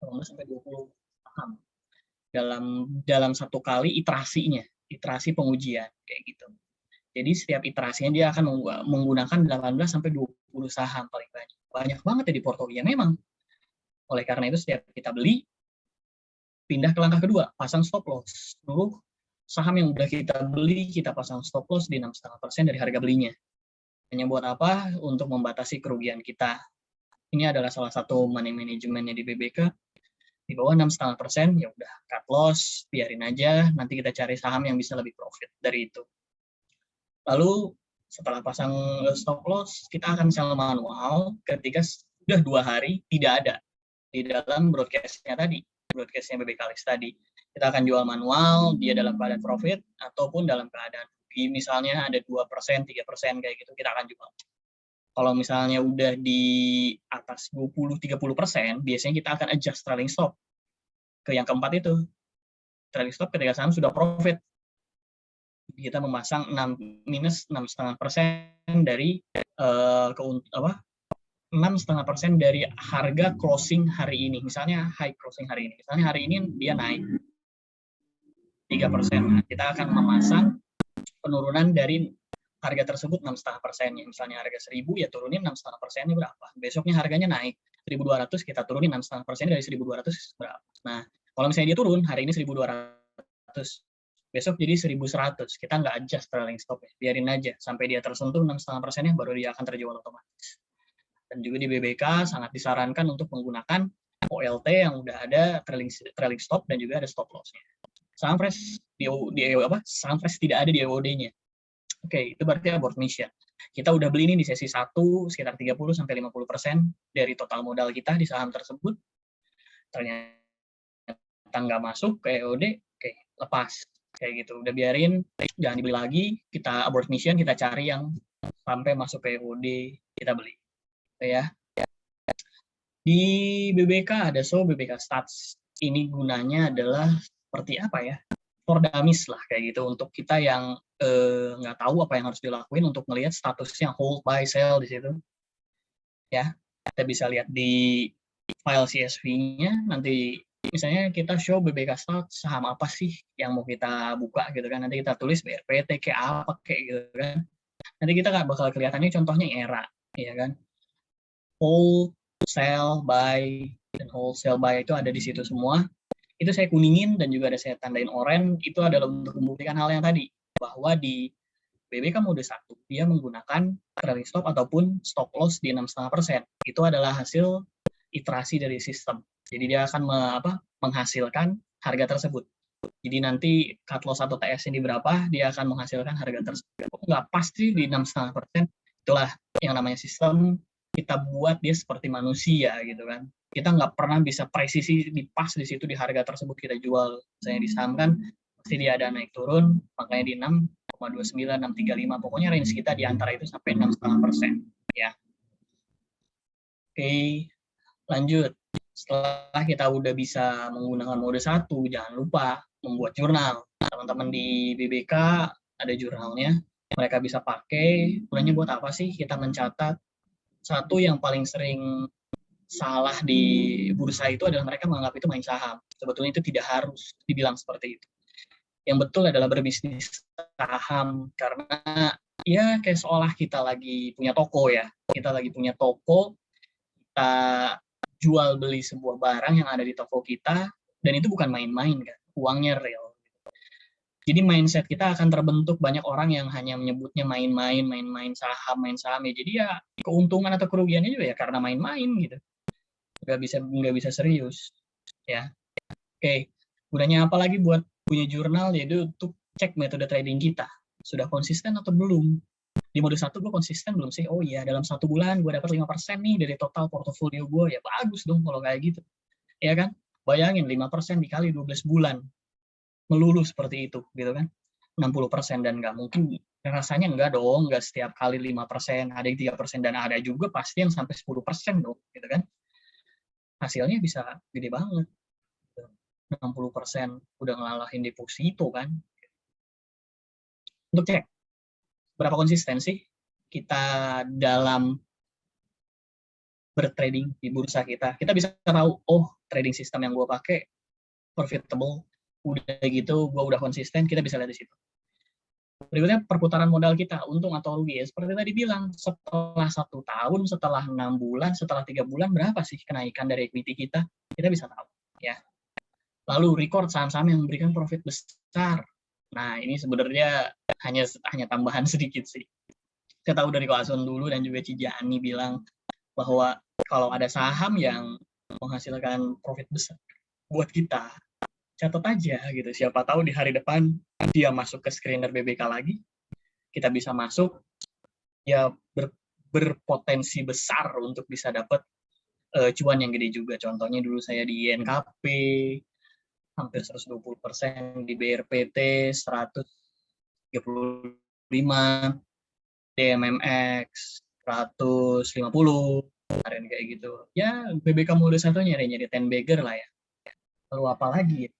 18 sampai 20 saham dalam satu kali iterasi pengujian kayak gitu. Jadi setiap iterasinya dia akan menggunakan 18 sampai 20 saham paling banyak. Banyak banget ya di portofolio memang. Oleh karena itu setiap kita beli, pindah ke langkah kedua, pasang stop loss. Seluruh saham yang udah kita beli, kita pasang stop loss di 6,5% dari harga belinya. Hanya buat apa? Untuk membatasi kerugian kita. Ini adalah salah satu money manajemennya di BBK. Di bawah 6,5%, ya udah cut loss, biarin aja, nanti kita cari saham yang bisa lebih profit dari itu. Lalu setelah pasang stop loss, kita akan sell manual ketika sudah 2 hari tidak ada di dalam broadcast-nya BBK List tadi. Kita akan jual manual, dia dalam keadaan profit, ataupun dalam keadaan rugi, misalnya ada 2%, 3% kayak gitu, kita akan jual. Kalau misalnya udah di atas 20-30%, biasanya kita akan adjust trailing stop ke yang keempat itu. Trailing stop ketika saham sudah profit. Kita memasang minus 6,5% dari 6,5% dari harga closing hari ini. Misalnya high closing hari ini. Misalnya hari ini dia naik 3%. Nah, kita akan memasang penurunan dari harga tersebut 6,5%. Misalnya harga 1.000 ya turunin 6,5%-nya berapa. Besoknya harganya naik 1.200, kita turunin 6,5% dari 1.200 berapa. Nah, kalau misalnya dia turun hari ini 1.200, besok jadi 1.100, kita nggak adjust trailing stop ya, biarin aja sampai dia tersentuh 6,5%-nya baru dia akan terjual otomatis. Dan juga di BBK sangat disarankan untuk menggunakan OLT yang udah ada trailing stop dan juga ada stop loss-nya. Saham fresh saham fresh tidak ada di EOD-nya. Oke, itu berarti abort mission. Kita udah beli ini di sesi 1 sekitar 30-50% dari total modal kita di saham tersebut. Ternyata nggak masuk ke EOD, oke, lepas. Kayak gitu, udah biarin, jangan dibeli lagi, kita abort mission, kita cari yang sampai masuk ke EOD, kita beli. Oke ya. Di BBK ada BBK Stats. Ini gunanya adalah seperti apa ya? For dummies lah kayak gitu, untuk kita yang nggak tahu apa yang harus dilakuin untuk melihat statusnya hold, buy, sell di situ. Ya, kita bisa lihat di file CSV-nya, nanti misalnya kita show BBK Stats, saham apa sih yang mau kita buka gitu kan, nanti kita tulis BRPT kayak apa kayak gitu kan. Nanti kita nggak bakal kelihatannya contohnya era, ya kan. Hold, sell, buy, dan hold, sell, buy itu ada di situ semua. Itu saya kuningin dan juga ada saya tandain oranye, itu adalah untuk membuktikan hal yang tadi, bahwa di BBK mode 1 dia menggunakan trailing stop ataupun stop loss di 6,5%. Itu adalah hasil iterasi dari sistem. Jadi dia akan menghasilkan harga tersebut. Jadi nanti cut loss atau TS ini berapa, dia akan menghasilkan harga tersebut. Nggak pasti di 6,5%. Itulah yang namanya sistem, kita buat dia seperti manusia gitu kan. Kita nggak pernah bisa presisi di pas di situ di harga tersebut kita jual. Misalnya di saham kan pasti dia ada naik turun, makanya di 6,29, 6,35, pokoknya range kita di antara itu sampai 6,5%. Ya. Oke, lanjut. Setelah kita udah bisa menggunakan mode 1, jangan lupa membuat jurnal. Teman-teman di BBK ada jurnalnya, mereka bisa pakai. Gunanya buat apa sih? Kita mencatat. Satu yang paling sering salah di bursa itu adalah mereka menganggap itu main saham. Sebetulnya itu tidak harus dibilang seperti itu. Yang betul adalah berbisnis saham, karena ya kayak seolah kita lagi punya toko ya. Kita lagi punya toko, kita jual beli sebuah barang yang ada di toko kita, dan itu bukan main-main kan, uangnya real. Jadi mindset kita akan terbentuk, banyak orang yang hanya menyebutnya main-main saham ya. Jadi ya keuntungan atau kerugiannya juga ya karena main-main gitu. Nggak bisa serius ya. Oke, gunanya apa lagi buat punya jurnal, yaitu untuk cek metode trading kita sudah konsisten atau belum. Di mode 1 gue konsisten belum sih? Oh iya, dalam 1 bulan gue dapat 5% nih dari total portofolio gue, ya bagus dong kalau kayak gitu. Ya kan? Bayangin 5% dikali 12 bulan. Melulu seperti itu, gitu kan? 60%, dan nggak mungkin, rasanya nggak dong, nggak setiap kali 5%, ada yang 3%, dan ada juga pasti yang sampai 10% dong, gitu kan? Hasilnya bisa gede banget. 60% udah ngalahin deposito kan? Untuk cek berapa konsisten sih kita dalam bertrading di bursa kita bisa tahu, oh trading system yang gue pakai profitable, udah gitu gue udah konsisten, kita bisa lihat di situ. Berikutnya perputaran modal kita, untung atau rugi. Ya, seperti tadi bilang, setelah 1 tahun, setelah 6 bulan, setelah 3 bulan, berapa sih kenaikan dari equity kita bisa tahu. Ya. Lalu record saham-saham yang memberikan profit besar. Nah, ini sebenarnya hanya tambahan sedikit sih. Saya tahu dari Ko Asun dulu dan juga Cijani bilang bahwa kalau ada saham yang menghasilkan profit besar buat kita, catat aja gitu. Siapa tahu di hari depan dia masuk ke screener BBK lagi, kita bisa masuk, ya berpotensi besar untuk bisa dapat cuan yang gede juga. Contohnya dulu saya di INKP, hampir 120%, di BRPT 135, DMMX 150, kemarin kayak gitu. Ya, BBK mode 1 nyari-nyari 10 bagger lah ya. Lalu apa lagi?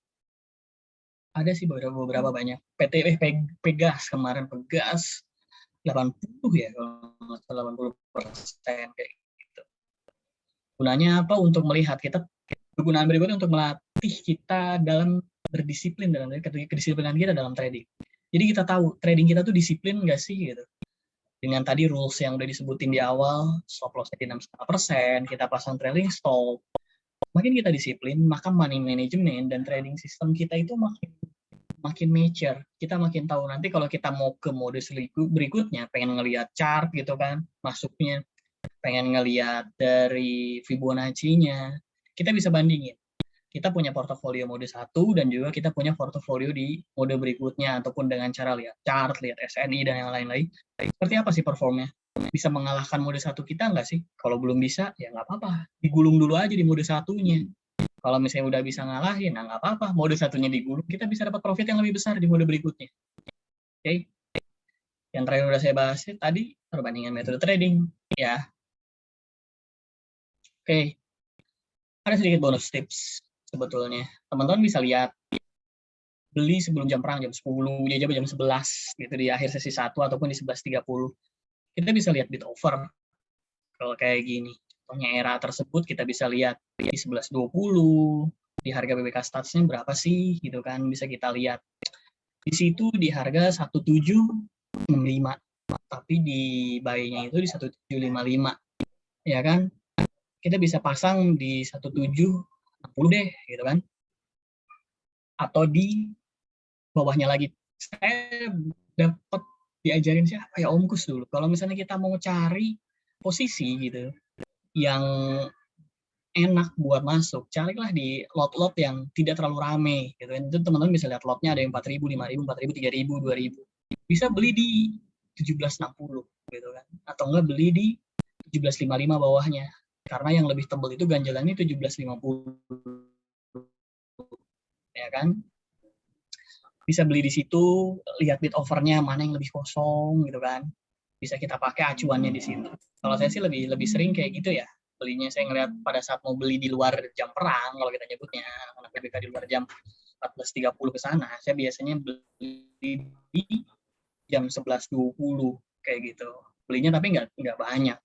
Ada sih beberapa banyak. Pegas kemarin, Pegas 80 ya, kalau 80% kayak gitu. Gunanya apa? Untuk melihat kita, kegunaan berikutnya untuk melatih kita dalam berdisiplin, dalam kedisiplinan kita dalam trading. Jadi kita tahu trading kita tuh disiplin nggak sih gitu. Dengan tadi rules yang udah disebutin di awal, stop loss di 6,5%, kita pasang trailing stop. Makin kita disiplin, maka money management dan trading system kita itu makin mature. Kita makin tahu nanti kalau kita mau ke mode berikutnya, pengen ngelihat chart gitu kan, masuknya, pengen ngelihat dari Fibonacci-nya, kita bisa bandingin. Kita punya portofolio mode 1 dan juga kita punya portofolio di mode berikutnya, ataupun dengan cara lihat chart, lihat SNI, dan yang lain-lain. Seperti apa sih performnya? Bisa mengalahkan mode 1 kita nggak sih? Kalau belum bisa, ya nggak apa-apa. Digulung dulu aja di mode 1-nya. Kalau misalnya udah bisa ngalahin, nah nggak apa-apa. Mode 1-nya digulung, kita bisa dapat profit yang lebih besar di mode berikutnya. Oke? Yang terakhir udah saya bahas tadi, perbandingan metode trading. Ya. Oke. Ada sedikit bonus tips sebetulnya. Teman-teman bisa lihat, beli sebelum jam perang, jam 10, jam 11, gitu, di akhir sesi 1 ataupun di 11.30. Kita bisa lihat bid over. Kalau kayak gini, contohnya era tersebut kita bisa lihat di 11.20, di harga BBK statsnya berapa sih, gitu kan, bisa kita lihat. Di situ di harga 1765, tapi di buy-nya itu di 1755, ya kan? Kita bisa pasang di 1760 deh, gitu kan? Atau di bawahnya lagi. Saya dapat diajarin siapa ya, Om Kus dulu. Kalau misalnya kita mau cari posisi gitu yang enak buat masuk, carilah di lot-lot yang tidak terlalu rame gitu kan. Itu teman-teman bisa lihat lotnya ada yang 4.000, 5.000, 4.000, 3.000, 2.000. Bisa beli di 17.60 gitu kan. Atau enggak beli di 17.55 bawahnya. Karena yang lebih tebal itu ganjalannya 17.50. Ya kan? Bisa beli di situ, lihat bid overnya mana yang lebih kosong gitu kan. Bisa kita pakai acuannya di situ. Kalau saya sih lebih sering kayak gitu ya. Belinya saya ngeliat pada saat mau beli di luar jam perang, kalau kita nyebutnya, karena PBK di luar jam 14.30 ke sana, saya biasanya beli di jam 11.20 kayak gitu. Belinya tapi nggak banyak.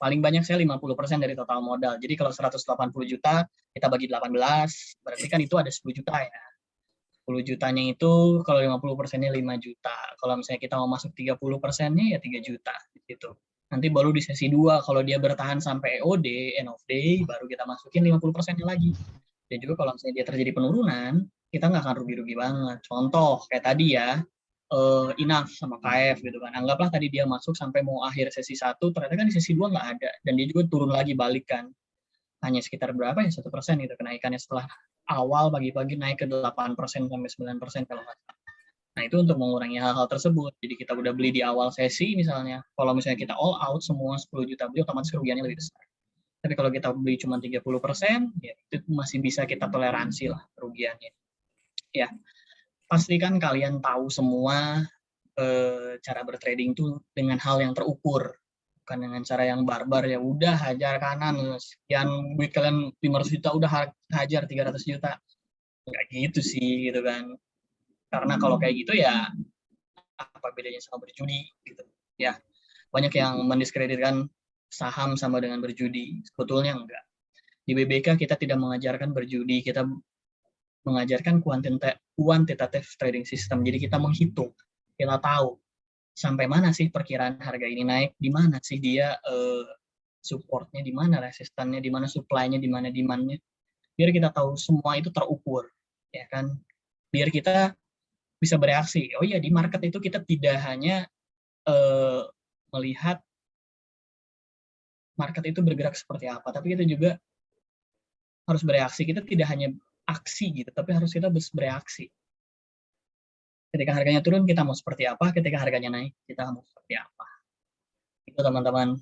Paling banyak saya 50% dari total modal. Jadi kalau 180 juta, kita bagi 18, berarti kan itu ada 10 juta ya. 10 jutanya itu kalau 50%-nya 5 juta. Kalau misalnya kita mau masuk 30%-nya ya 3 juta gitu. Nanti baru di sesi 2 kalau dia bertahan sampai EOD, end of day, baru kita masukin 50%-nya lagi. Dan juga kalau misalnya dia terjadi penurunan, kita nggak akan rugi-rugi banget. Contoh kayak tadi ya, Enough sama KF gitu kan. Anggaplah tadi dia masuk sampai mau akhir sesi 1, ternyata kan di sesi 2 nggak ada. Dan dia juga turun lagi balik kan. Hanya sekitar berapa ya, 1% itu kenaikannya setelah awal pagi-pagi naik ke 8% sampai 9% kalau nggak salah. Nah, itu untuk mengurangi hal-hal tersebut. Jadi kita udah beli di awal sesi misalnya, kalau misalnya kita all out semua 10 juta beli, otomatis kerugiannya lebih besar. Tapi kalau kita beli cuma 30%, ya itu masih bisa kita toleransi lah kerugiannya. Ya, pastikan kalian tahu semua cara bertrading itu dengan hal yang terukur. Bukan dengan cara yang barbar, ya udah hajar kanan, sekian duit kalian 500 juta, udah hajar 300 juta. Nggak gitu sih, gitu kan. Karena kalau kayak gitu ya, apa bedanya sama berjudi, gitu. Ya, banyak yang mendiskreditkan saham sama dengan berjudi. Sebetulnya enggak. Di BBK kita tidak mengajarkan berjudi, kita mengajarkan quantitative trading system. Jadi kita menghitung, kita tahu sampai mana sih perkiraan harga ini naik, di mana sih dia supportnya, di mana resistannya, di mana supply-nya, di mana demand-nya. Biar kita tahu semua itu terukur, ya kan? Biar kita bisa bereaksi. Oh iya, di market itu kita tidak hanya melihat market itu bergerak seperti apa, tapi kita juga harus bereaksi. Kita tidak hanya aksi gitu, tapi harus kita bereaksi. Ketika harganya turun, kita mau seperti apa? Ketika harganya naik, kita mau seperti apa? Itu teman-teman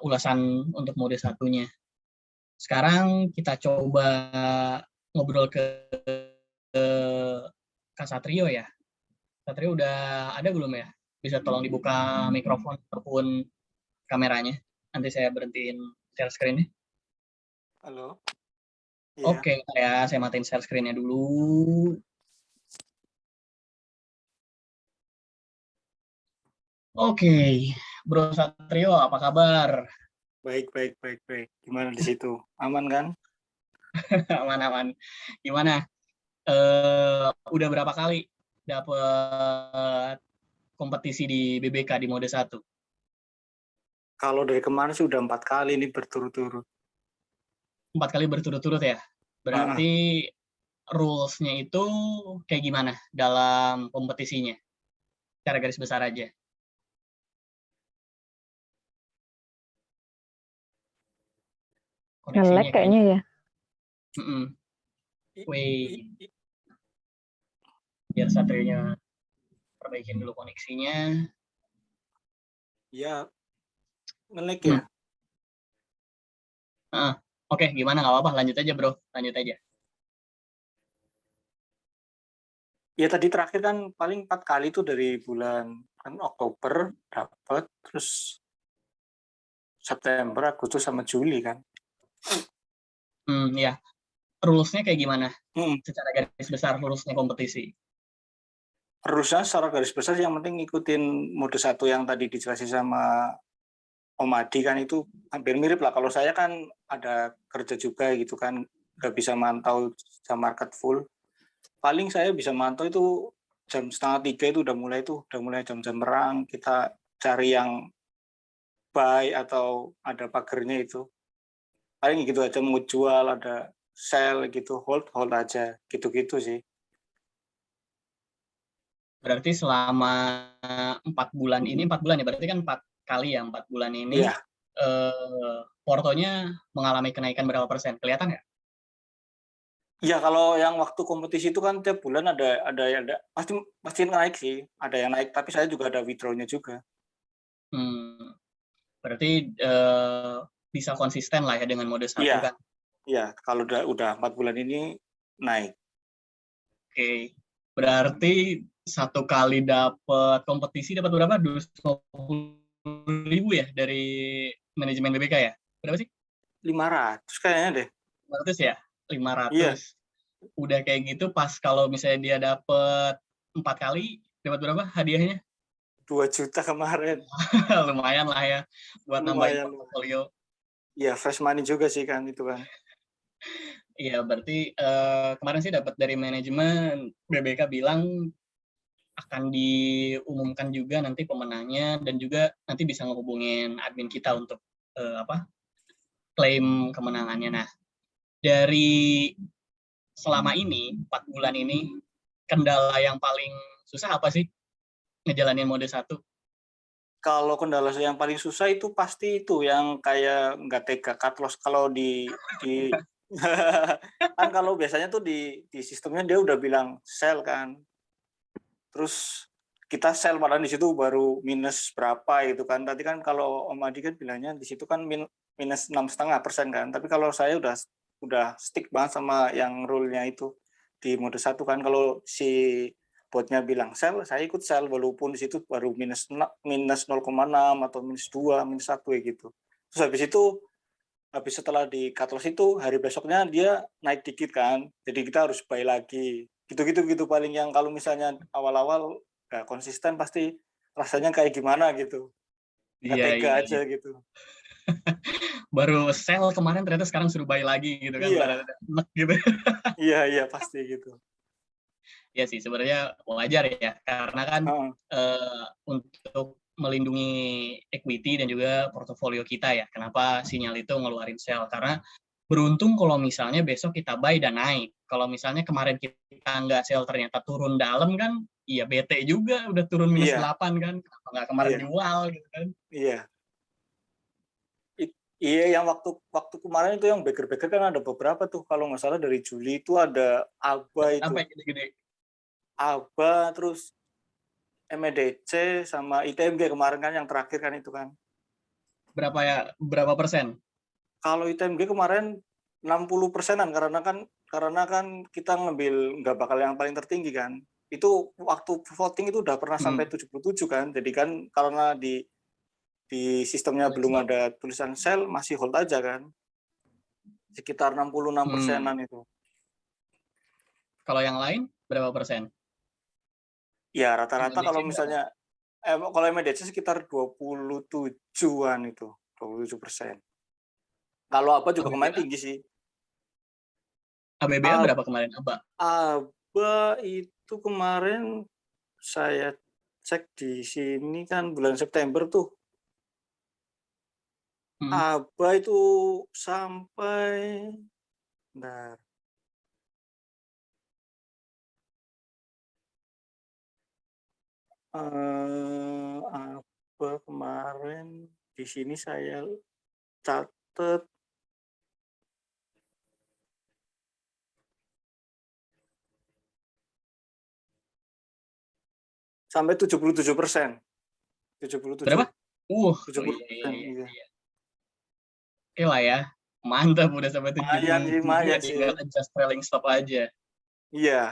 ulasan untuk mode satunya. Sekarang kita coba ngobrol ke Kak Satrio ya. Satrio udah ada belum ya? Bisa tolong dibuka mikrofon ataupun kameranya. Nanti saya berhentiin share screen-nya. Halo. Oke, ya, saya matiin share screen-nya dulu. Oke, Bro Satrio, apa kabar? Baik. Gimana di situ? Aman kan? Aman-aman. Gimana? Udah berapa kali dapat kompetisi di BBK di mode 1? Kalau dari kemarin sudah 4 kali nih berturut-turut. 4 kali berturut-turut ya? Berarti rules-nya itu kayak gimana dalam kompetisinya? Secara garis besar aja. Nge-lag kayaknya ya. Wait. Biar Satrionya perbaikin dulu koneksinya. Ya, nge-lag ya. Oke, gimana? Nggak apa-apa, lanjut aja bro, lanjut aja. Ya tadi terakhir kan paling 4 kali itu dari bulan kan Oktober dapat, terus September, Agustus sama Juli kan. Ya. Rules-nya kayak gimana? Secara garis besar rules-nya kompetisi. Rulesnya secara garis besar yang penting ikutin mode 1 yang tadi dijelasin sama Om Adi kan, itu hampir mirip lah. Kalau saya kan ada kerja juga gitu kan, nggak bisa mantau jam market full. Paling saya bisa mantau itu jam 2:30 itu udah mulai jam-jam merang, kita cari yang buy atau ada pagernya itu. Paling gitu aja, mau jual, ada sell gitu, hold aja, gitu-gitu sih. Berarti selama 4 bulan ini, 4 bulan ya, berarti kan 4 kali ya, 4 bulan ini, Iya. portonya mengalami kenaikan berapa persen? Kelihatan nggak? Iya, kalau yang waktu kompetisi itu kan tiap bulan ada pasti naik sih, ada yang naik, tapi saya juga ada withdraw-nya juga. Berarti bisa konsisten lah ya dengan mode 1 Iya. kan? Iya, kalau udah 4 bulan ini naik. Oke. Berarti 1 kali dapat kompetisi dapat berapa? 250.000 ya dari manajemen BBK ya? Berapa sih? 500 kayaknya deh. 500 ya? 500. Iya. Udah kayak gitu pas kalau misalnya dia dapat 4 kali, dapat berapa hadiahnya? 2 juta kemarin. Lumayan lah ya buat nambahin portofolio. Iya, fresh money juga sih kan itu kan. Iya, berarti kemarin sih dapat dari manajemen BBK bilang akan diumumkan juga nanti pemenangnya, dan juga nanti bisa ngehubungin admin kita untuk klaim kemenangannya. Nah, dari selama ini 4 bulan ini, kendala yang paling susah apa sih ngejalanin mode 1? Kalau kendala yang paling susah itu pasti itu yang kayak nggak tega cut loss. Kalau di kan kalau biasanya tuh di sistemnya dia udah bilang sell kan, terus kita sell padahal di situ baru minus berapa gitu kan. Tadi kan kalau Om Adi kan bilangnya di situ kan minus 6,5% kan, tapi kalau saya udah stick banget sama yang rule-nya itu di mode 1 kan. Kalau si botnya bilang sell, saya ikut sell walaupun di situ baru minus 0,6 atau minus 2, minus 1 gitu. Terus habis setelah di cut loss itu hari besoknya dia naik dikit kan, jadi kita harus buy lagi. Gitu paling yang kalau misalnya awal-awal nggak konsisten pasti rasanya kayak gimana gitu. Nggak tega aja gitu. Baru sell kemarin ternyata sekarang suruh buy lagi gitu kan, udah Iya, enek gitu. iya pasti gitu. Ya sih sebenarnya wajar ya, karena kan Heeh. untuk melindungi equity dan juga portofolio kita ya. Kenapa sinyal itu ngeluarin sell? Karena beruntung kalau misalnya besok kita buy dan naik. Kalau misalnya kemarin kita nggak sell ternyata turun dalam kan, iya bete juga udah turun minus Iya, 8 kan, kenapa nggak kemarin iya, jual gitu kan. iya. Iya, yang waktu waktu kemarin itu yang baker-baker kan ada beberapa tuh, kalau nggak salah dari Juli itu ada ABA Apa itu, yang gede-gede? ABA terus MEDC sama ITMG kemarin kan yang terakhir kan itu kan. Berapa ya? Berapa persen? Kalau ITMG kemarin 60%-an karena kan kita ngambil nggak bakal yang paling tertinggi kan. Itu waktu voting itu udah pernah sampai Hmm. 77 kan. Jadi kan karena di sistemnya Flex belum lock. ada tulisan sell, masih hold aja kan. Sekitar 66%-an itu. Kalau yang lain berapa persen? Ya rata-rata MLDC kalau berapa? misalnya kalau MEDC sekitar 27-an itu, 27%. Kalau apa juga kemarin ABBA? tinggi sih. ABBA A- berapa kemarin? ABA? ABA itu kemarin saya cek di sini kan bulan September tuh, Hmm. ABA itu sampai, bentar, ABA kemarin di sini saya catat sampai 77%. 77, Berapa? tujuh Oh puluh iya, iya, persen, iya, iya. iya. Oke lah ya. Mantap udah sampai Lumayan sih, 77 ya, lumayan sih. tinggal adjust trailing stop aja. Iya,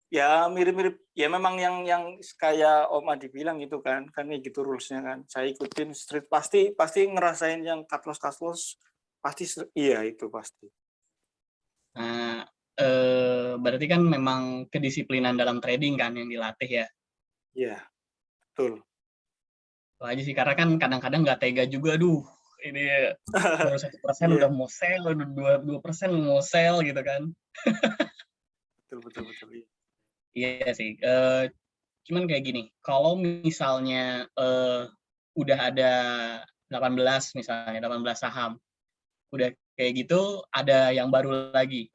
ya mirip-mirip. Ya memang yang kayak Om Adi bilang gitu kan kayak gitu rulesnya kan. Saya ikutin street pasti ngerasain yang cut loss pasti iya itu pasti. Nah, berarti kan memang kedisiplinan dalam trading kan yang dilatih ya. Iya, betul. Itu aja sih, karena kan kadang-kadang nggak tega juga, duh ini baru 1% udah Iya, mau sell, udah 2% mau sell gitu kan. betul. Iya. Iya sih, cuman kayak gini, kalau misalnya udah ada 18 misalnya, 18 saham, udah kayak gitu ada yang baru lagi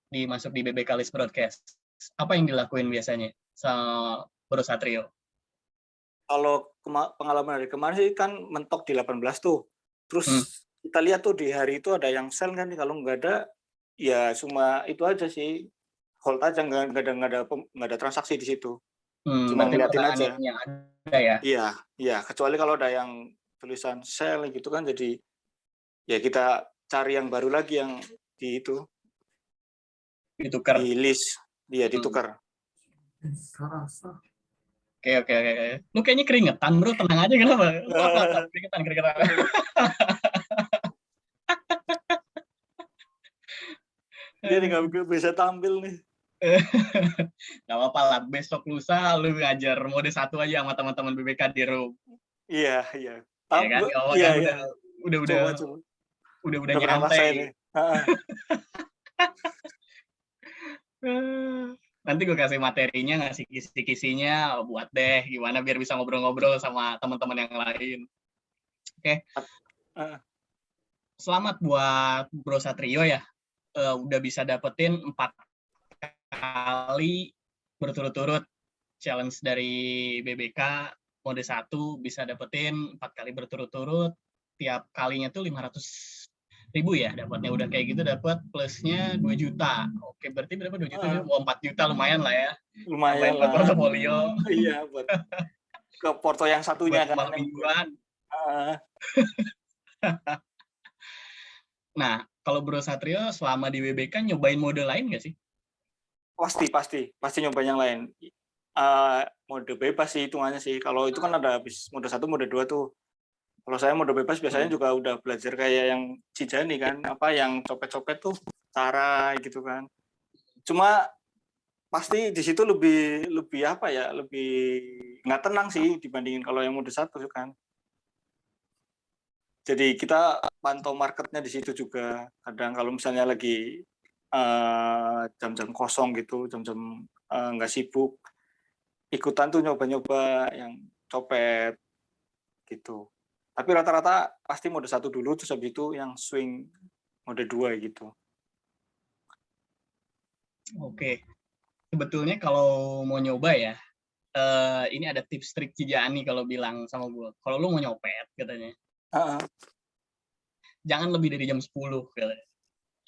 dimasuk di BBK List Broadcast. Apa yang dilakuin biasanya sama Bro Satrio? Kalau pengalaman dari kemarin sih kan mentok di 18 tuh. Hmm. Terus kita lihat tuh di hari itu ada yang sell kan, kalau nggak ada ya cuma itu aja sih, hold aja, nggak ada transaksi di situ. Cuma Berarti ngeliatin aja. pertahanin yang ada ya, Iya, kecuali kalau ada yang tulisan sell gitu kan, jadi ya kita cari yang baru lagi yang di itu, ditukar. di list, dia Hmm. ditukar. Oke. Lu kayaknya keringetan bro, tenang aja kenapa? Mantap, keringetan. Dia nggak bisa tampil nih. Gak apa-apa lah, besok lusa lu ngajar mode 1 aja sama teman-teman BBK di room. Iya. Ya kan, gak apa-apa Iya, kan, iya. udah Coba. udah Udah pernah ngerasain nyantai. nih. Heeh. Nanti gue kasih materinya, ngasih kisi-kisinya, buat deh gimana biar bisa ngobrol-ngobrol sama teman-teman yang lain. Oke, Heeh. selamat buat Bro Satrio ya, udah bisa dapetin 4 kali berturut-turut challenge dari BBK mode 1, bisa dapetin 4 kali berturut-turut, tiap kalinya tuh 500.000 ya dapatnya, udah kayak gitu dapat plusnya 2 juta. Oke, berarti berapa 2 juta? Heeh. 4 juta lumayan lah ya. Lumayan Tambahin buat lah. portofolio. Iya, buat ke porto yang Buat satunya kan malam mingguan. heeh. Nah, kalau Bro Satrio selama di BBK nyobain mode lain nggak sih? Pasti nyobain yang lain. Mode bebas sih hitungannya sih. Kalau itu kan ada habis mode 1, mode 2 tuh. Kalau saya mode bebas biasanya Hmm. juga udah belajar kayak yang Cijani kan, apa yang copet-copet tuh cara gitu kan. Cuma pasti di situ lebih apa ya, lebih nggak tenang sih dibandingin kalau yang mode 1 kan. Jadi kita pantau marketnya di situ juga. Kadang kalau misalnya lagi jam-jam kosong gitu, jam-jam nggak sibuk, ikutan tuh nyoba-nyoba yang copet gitu. Tapi rata-rata pasti mode 1 dulu, terus habis itu yang swing mode 2 gitu. Oke. Sebetulnya kalau mau nyoba ya, ini ada tips trik Cijani kalau bilang sama gue. Kalau lu mau nyopet katanya, Heeh, jangan lebih dari jam 10 katanya.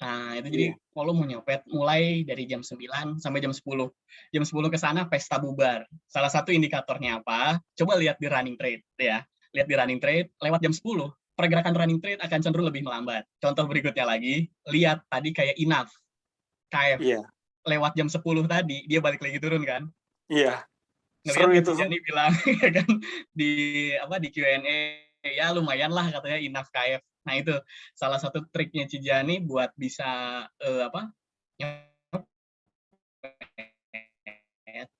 Nah, itu jadi iya. kalau mau nyopet mulai dari jam 9 sampai jam 10. Jam 10 ke sana pesta bubar. Salah satu indikatornya apa? Coba lihat di running trade ya. Lihat di running trade lewat jam 10, pergerakan running trade akan cenderung lebih melambat. Contoh berikutnya lagi, lihat tadi kayak enough, KF Iya, lewat jam 10 tadi dia balik lagi turun kan? iya. Ngelihat Seru kan itu. si Jani bilang ya kan di di Q&A ya lumayan lah katanya enough KF. Nah itu salah satu triknya Cijani buat bisa nyopet.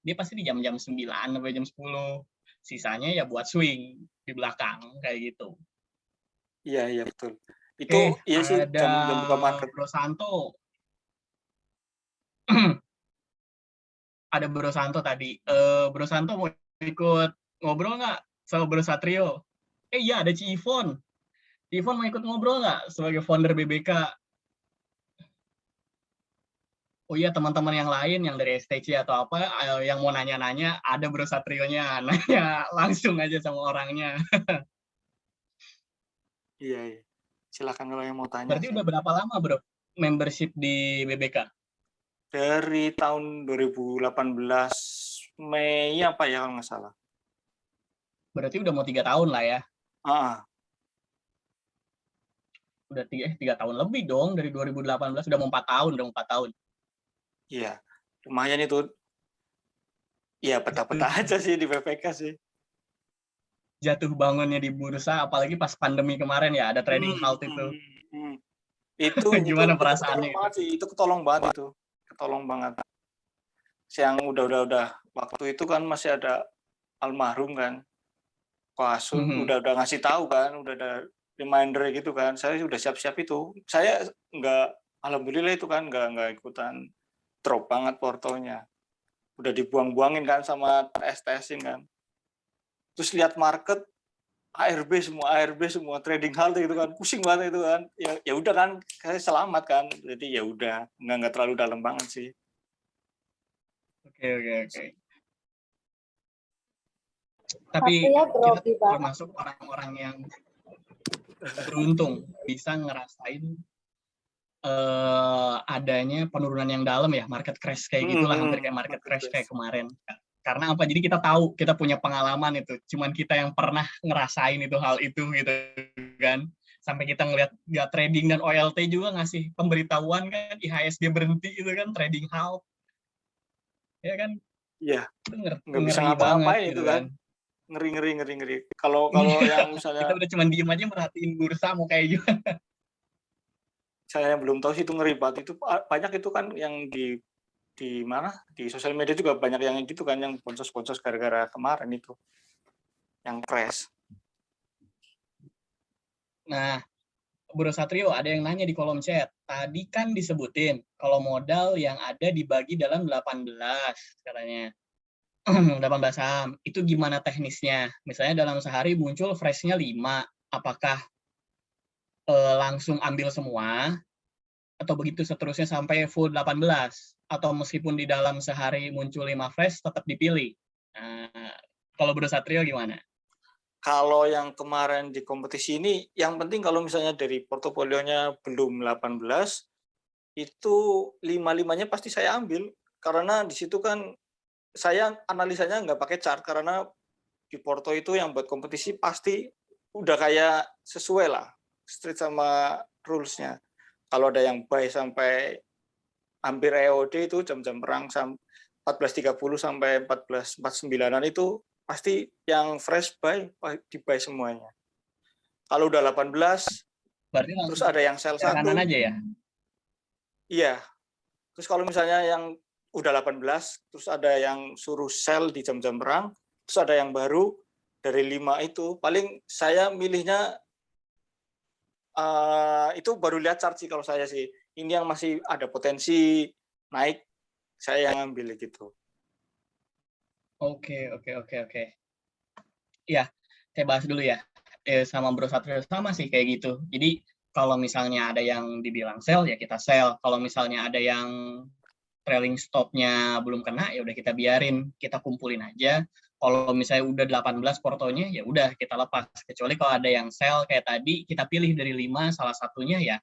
Dia pasti di jam-jam 9 sampai jam 10. Sisanya ya buat swing di belakang kayak gitu. Iya, iya betul. Itu Oke, iya sih ada jam buka market. Bro Santo. Ada Bro Santo tadi. Bro Santo mau ikut ngobrol nggak sama Bro Satrio? Iya, ada Ci Ivon. Ci Ivon mau ikut ngobrol nggak sebagai founder BBK? Oh iya, teman-teman yang lain yang dari STC atau apa yang mau nanya-nanya, ada Bro Satrionya. Nanya langsung aja sama orangnya. Iya, iya. Silakan kalau yang mau tanya Berarti sih. udah berapa lama, Bro, membership di BBK? Dari tahun 2018 Mei apa ya kalau nggak salah. Berarti udah mau 3 tahun lah ya. Ah, Udah 3 tahun lebih dong, dari 2018 udah mau 4 tahun, udah mau 4 tahun. iya. Lumayan itu. Ya peta-peta aja sih di BPK sih. Jatuh bangunnya di bursa, apalagi pas pandemi kemarin ya, ada Hmm, trading halt itu. hmm, hmm. Itu Gimana ketolong perasaannya itu? banget sih. Itu ketolong banget itu. Ketolong banget. Yang udah waktu itu kan masih ada almarhum kan. Koasul Mhm. udah ngasih tahu kan, udah ada reminder gitu kan. Saya sudah siap-siap itu. Saya nggak, alhamdulillah itu kan nggak ikutan drop banget portonya. Udah dibuang-buangin kan sama tes-tesin kan. Terus lihat market ARB semua trading halt gitu kan. Pusing banget itu kan. Ya udah kan, saya selamat kan. Jadi ya udah, nggak terlalu dalam banget sih. Oke, oke, oke. Tapi Pastinya kita grogi banget. termasuk orang-orang yang beruntung bisa ngerasain adanya penurunan yang dalam ya, market crash kayak gitulah, hampir kayak market Market crash kayak crash. kemarin. Karena apa? Jadi kita tahu, kita punya pengalaman itu. Cuman kita yang pernah ngerasain itu hal itu gitu kan. Sampai kita ngelihat ya trading dan OLT juga ngasih pemberitahuan kan, IHSG berhenti itu kan, trading halt. Ya kan? Iya, Itu nggak bisa ngeri banget ngapa-ngapain itu gitu kan. kan. Ngeri. Kalau Iya, yang misalnya kita udah cuman diem aja merhatiin bursa mau kayak gimana. saya belum tahu sih itu ngeri banget. Itu banyak itu kan yang di mana, di sosial media juga banyak yang gitu kan, yang sponsor gara-gara kemarin itu yang crash. Nah, Bro Satrio, ada yang nanya di kolom chat. Tadi kan disebutin kalau modal yang ada dibagi dalam 18 katanya. 18 saham. Itu gimana teknisnya? Misalnya dalam sehari muncul fresh-nya 5. Apakah langsung ambil semua atau begitu seterusnya sampai full 18? Atau meskipun di dalam sehari muncul 5 fresh tetap dipilih? Nah, kalau Bro Satrio gimana? Kalau yang kemarin di kompetisi ini, yang penting kalau misalnya dari portofolionya belum 18, itu 5-5-nya pasti saya ambil. Karena di situ kan saya analisanya nggak pakai chart, karena di porto itu yang buat kompetisi pasti udah kayak sesuai lah, street sama rules-nya. Kalau ada yang buy sampai hampir EOD itu jam-jam perang 14.30 sampai 14.49-an itu pasti yang fresh buy di buy semuanya. Kalau udah 18, Berarti terus langsung ada yang sell ke kanan satu, aja ya? iya. Terus kalau misalnya yang udah 18, terus ada yang suruh sell di jam-jam perang, terus ada yang baru dari 5 itu, paling saya milihnya itu baru lihat chart sih kalau saya sih. Ini yang masih ada potensi naik, saya yang ambil gitu. Oke, oke, oke, oke. Iya, saya bahas dulu ya. Sama Bro Satrio sama sih kayak gitu. Jadi kalau misalnya ada yang dibilang sell ya kita sell. Kalau misalnya ada yang trailing stop-nya belum kena ya udah kita biarin, kita kumpulin aja. Kalau misalnya udah 18 portonya ya udah kita lepas. Kecuali kalau ada yang sell kayak tadi kita pilih dari 5 salah satunya ya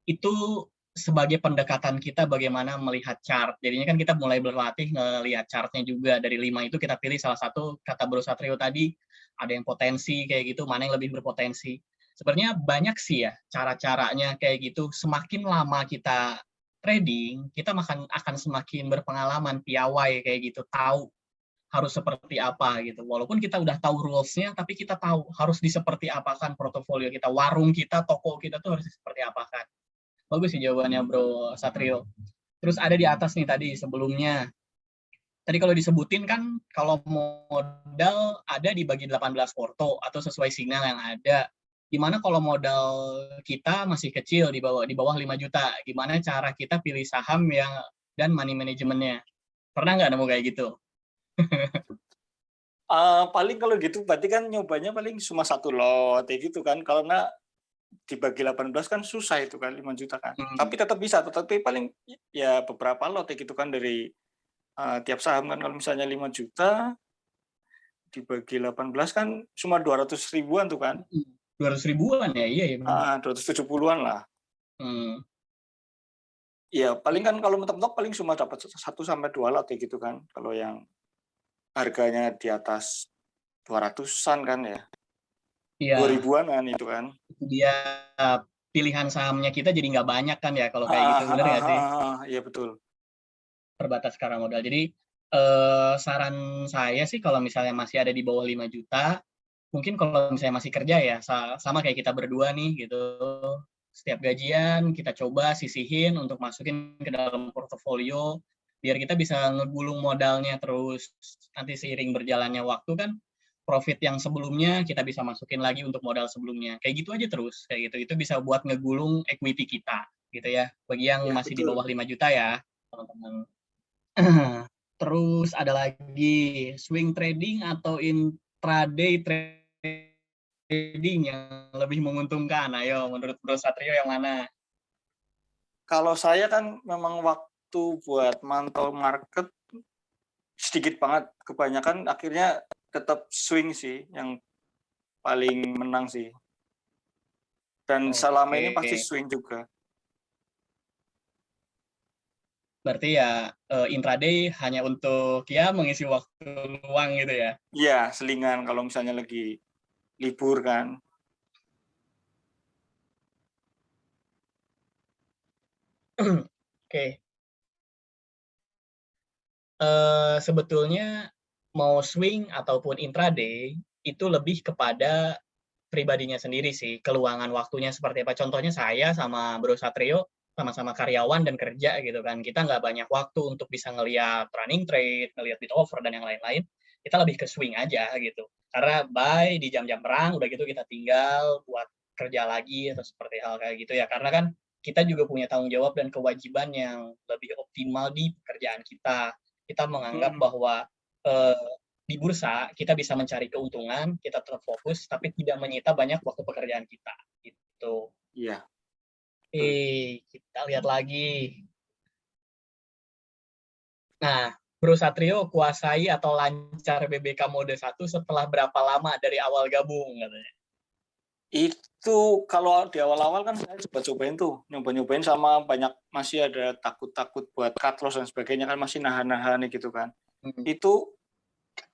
itu sebagai pendekatan kita bagaimana melihat chart. Jadinya kan kita mulai berlatih ngelihat chartnya juga. Dari 5 itu kita pilih salah satu, kata Bro Satrio tadi, ada yang potensi kayak gitu, mana yang lebih berpotensi. Sebenarnya banyak sih ya cara-caranya kayak gitu. Semakin lama kita trading, kita akan semakin berpengalaman, piawai kayak gitu, tahu harus seperti apa gitu. Walaupun kita udah tahu rules-nya, tapi kita tahu harus diseperti apakan portofolio kita, warung kita, toko kita tuh harus seperti apakan. Bagus sih jawabannya Bro Satrio. Terus ada di atas nih tadi sebelumnya. Tadi kalau disebutin kan kalau modal ada dibagi 18 porto atau sesuai signal yang ada. Gimana kalau modal kita masih kecil di bawah 5 juta? Gimana cara kita pilih saham yang dan money manajemennya? Pernah nggak nemu kayak gitu? Paling kalau gitu berarti kan nyobanya paling cuma 1 lot ya gitu kan, karena dibagi 18 kan susah itu kan 5 juta kan. Tapi tetap bisa, tetapi paling ya beberapa lot ya gitu kan dari tiap saham kan. Kalau misalnya 5 juta dibagi 18 kan cuma 200 ribuan tuh kan. 200 ribuan ya, iya ya. 270-an lah. Hmm. Ya paling kan kalau mentok-mentok paling cuma dapat 1 sampai 2 lot ya gitu kan. Kalau yang harganya di atas 200-an kan ya. Iya. 2000-an itu kan. Itu dia pilihan sahamnya kita jadi nggak banyak kan ya kalau kayak gitu, bener nggak sih? Iya betul. Terbatas sekarang modal. Jadi saran saya sih kalau misalnya masih ada di bawah 5 juta, mungkin kalau misalnya masih kerja ya, sama kayak kita berdua nih gitu, setiap gajian kita coba sisihin untuk masukin ke dalam portofolio, biar kita bisa ngegulung modalnya terus, nanti seiring berjalannya waktu kan, profit yang sebelumnya kita bisa masukin lagi untuk modal sebelumnya. Kayak gitu aja terus, kayak gitu. Itu bisa buat ngegulung equity kita, gitu ya. Bagi yang Ya masih di bawah betul. 5 juta ya, teman-teman. Terus ada lagi swing trading atau intraday trading yang lebih menguntungkan. Ayo, menurut Bro Satrio yang mana? Kalau saya kan memang waktu buat mantau market sedikit banget, kebanyakan akhirnya tetap swing sih yang paling menang sih. Dan selama ini pasti Oke, swing juga. berarti ya intraday hanya untuk ya mengisi waktu luang gitu ya. Iya, selingan kalau misalnya lagi libur kan. Oke, sebetulnya mau swing ataupun intraday itu lebih kepada pribadinya sendiri sih, keluangan waktunya seperti apa. Contohnya saya sama Bro Satrio sama-sama karyawan dan kerja gitu kan. Kita nggak banyak waktu untuk bisa ngelihat running trade, ngelihat bid offer dan yang lain-lain. Kita lebih ke swing aja gitu. Karena buy di jam-jam perang, udah gitu kita tinggal buat kerja lagi atau seperti hal kayak gitu ya. Karena kan kita juga punya tanggung jawab dan kewajiban yang lebih optimal di pekerjaan kita. Kita menganggap bahwa eh, di bursa kita bisa mencari keuntungan, kita terfokus, tapi tidak menyita banyak waktu pekerjaan kita. Gitu. Iya. Kita lihat lagi. Nah, Bro Satrio kuasai atau lancar BBK mode 1 setelah berapa lama dari awal gabung katanya? Itu kalau di awal-awal kan saya coba-cobain tuh, nyoba-nyobain sama banyak masih ada takut-takut buat cut loss dan sebagainya kan masih nahan-nahan gitu kan. Itu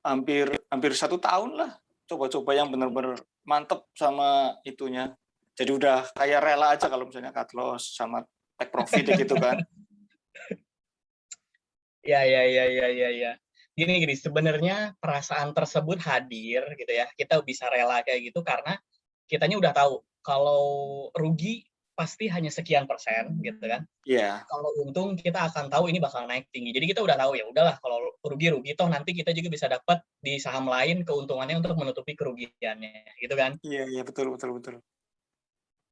hampir 1 tahun lah coba-coba yang benar-benar mantep sama itunya. Jadi udah kayak rela aja kalau misalnya cut loss sama take profit gitu kan. Ya, ya, ya, ya, ya, ya. Gini, sebenarnya perasaan tersebut hadir gitu ya. Kita bisa rela kayak gitu karena kitanya udah tahu kalau rugi pasti hanya sekian persen gitu kan. Iya. Kalau untung kita akan tahu ini bakal naik tinggi. Jadi kita udah tahu ya udahlah kalau rugi toh nanti kita juga bisa dapat di saham lain keuntungannya untuk menutupi kerugiannya, gitu kan. Iya, iya, betul, betul, betul.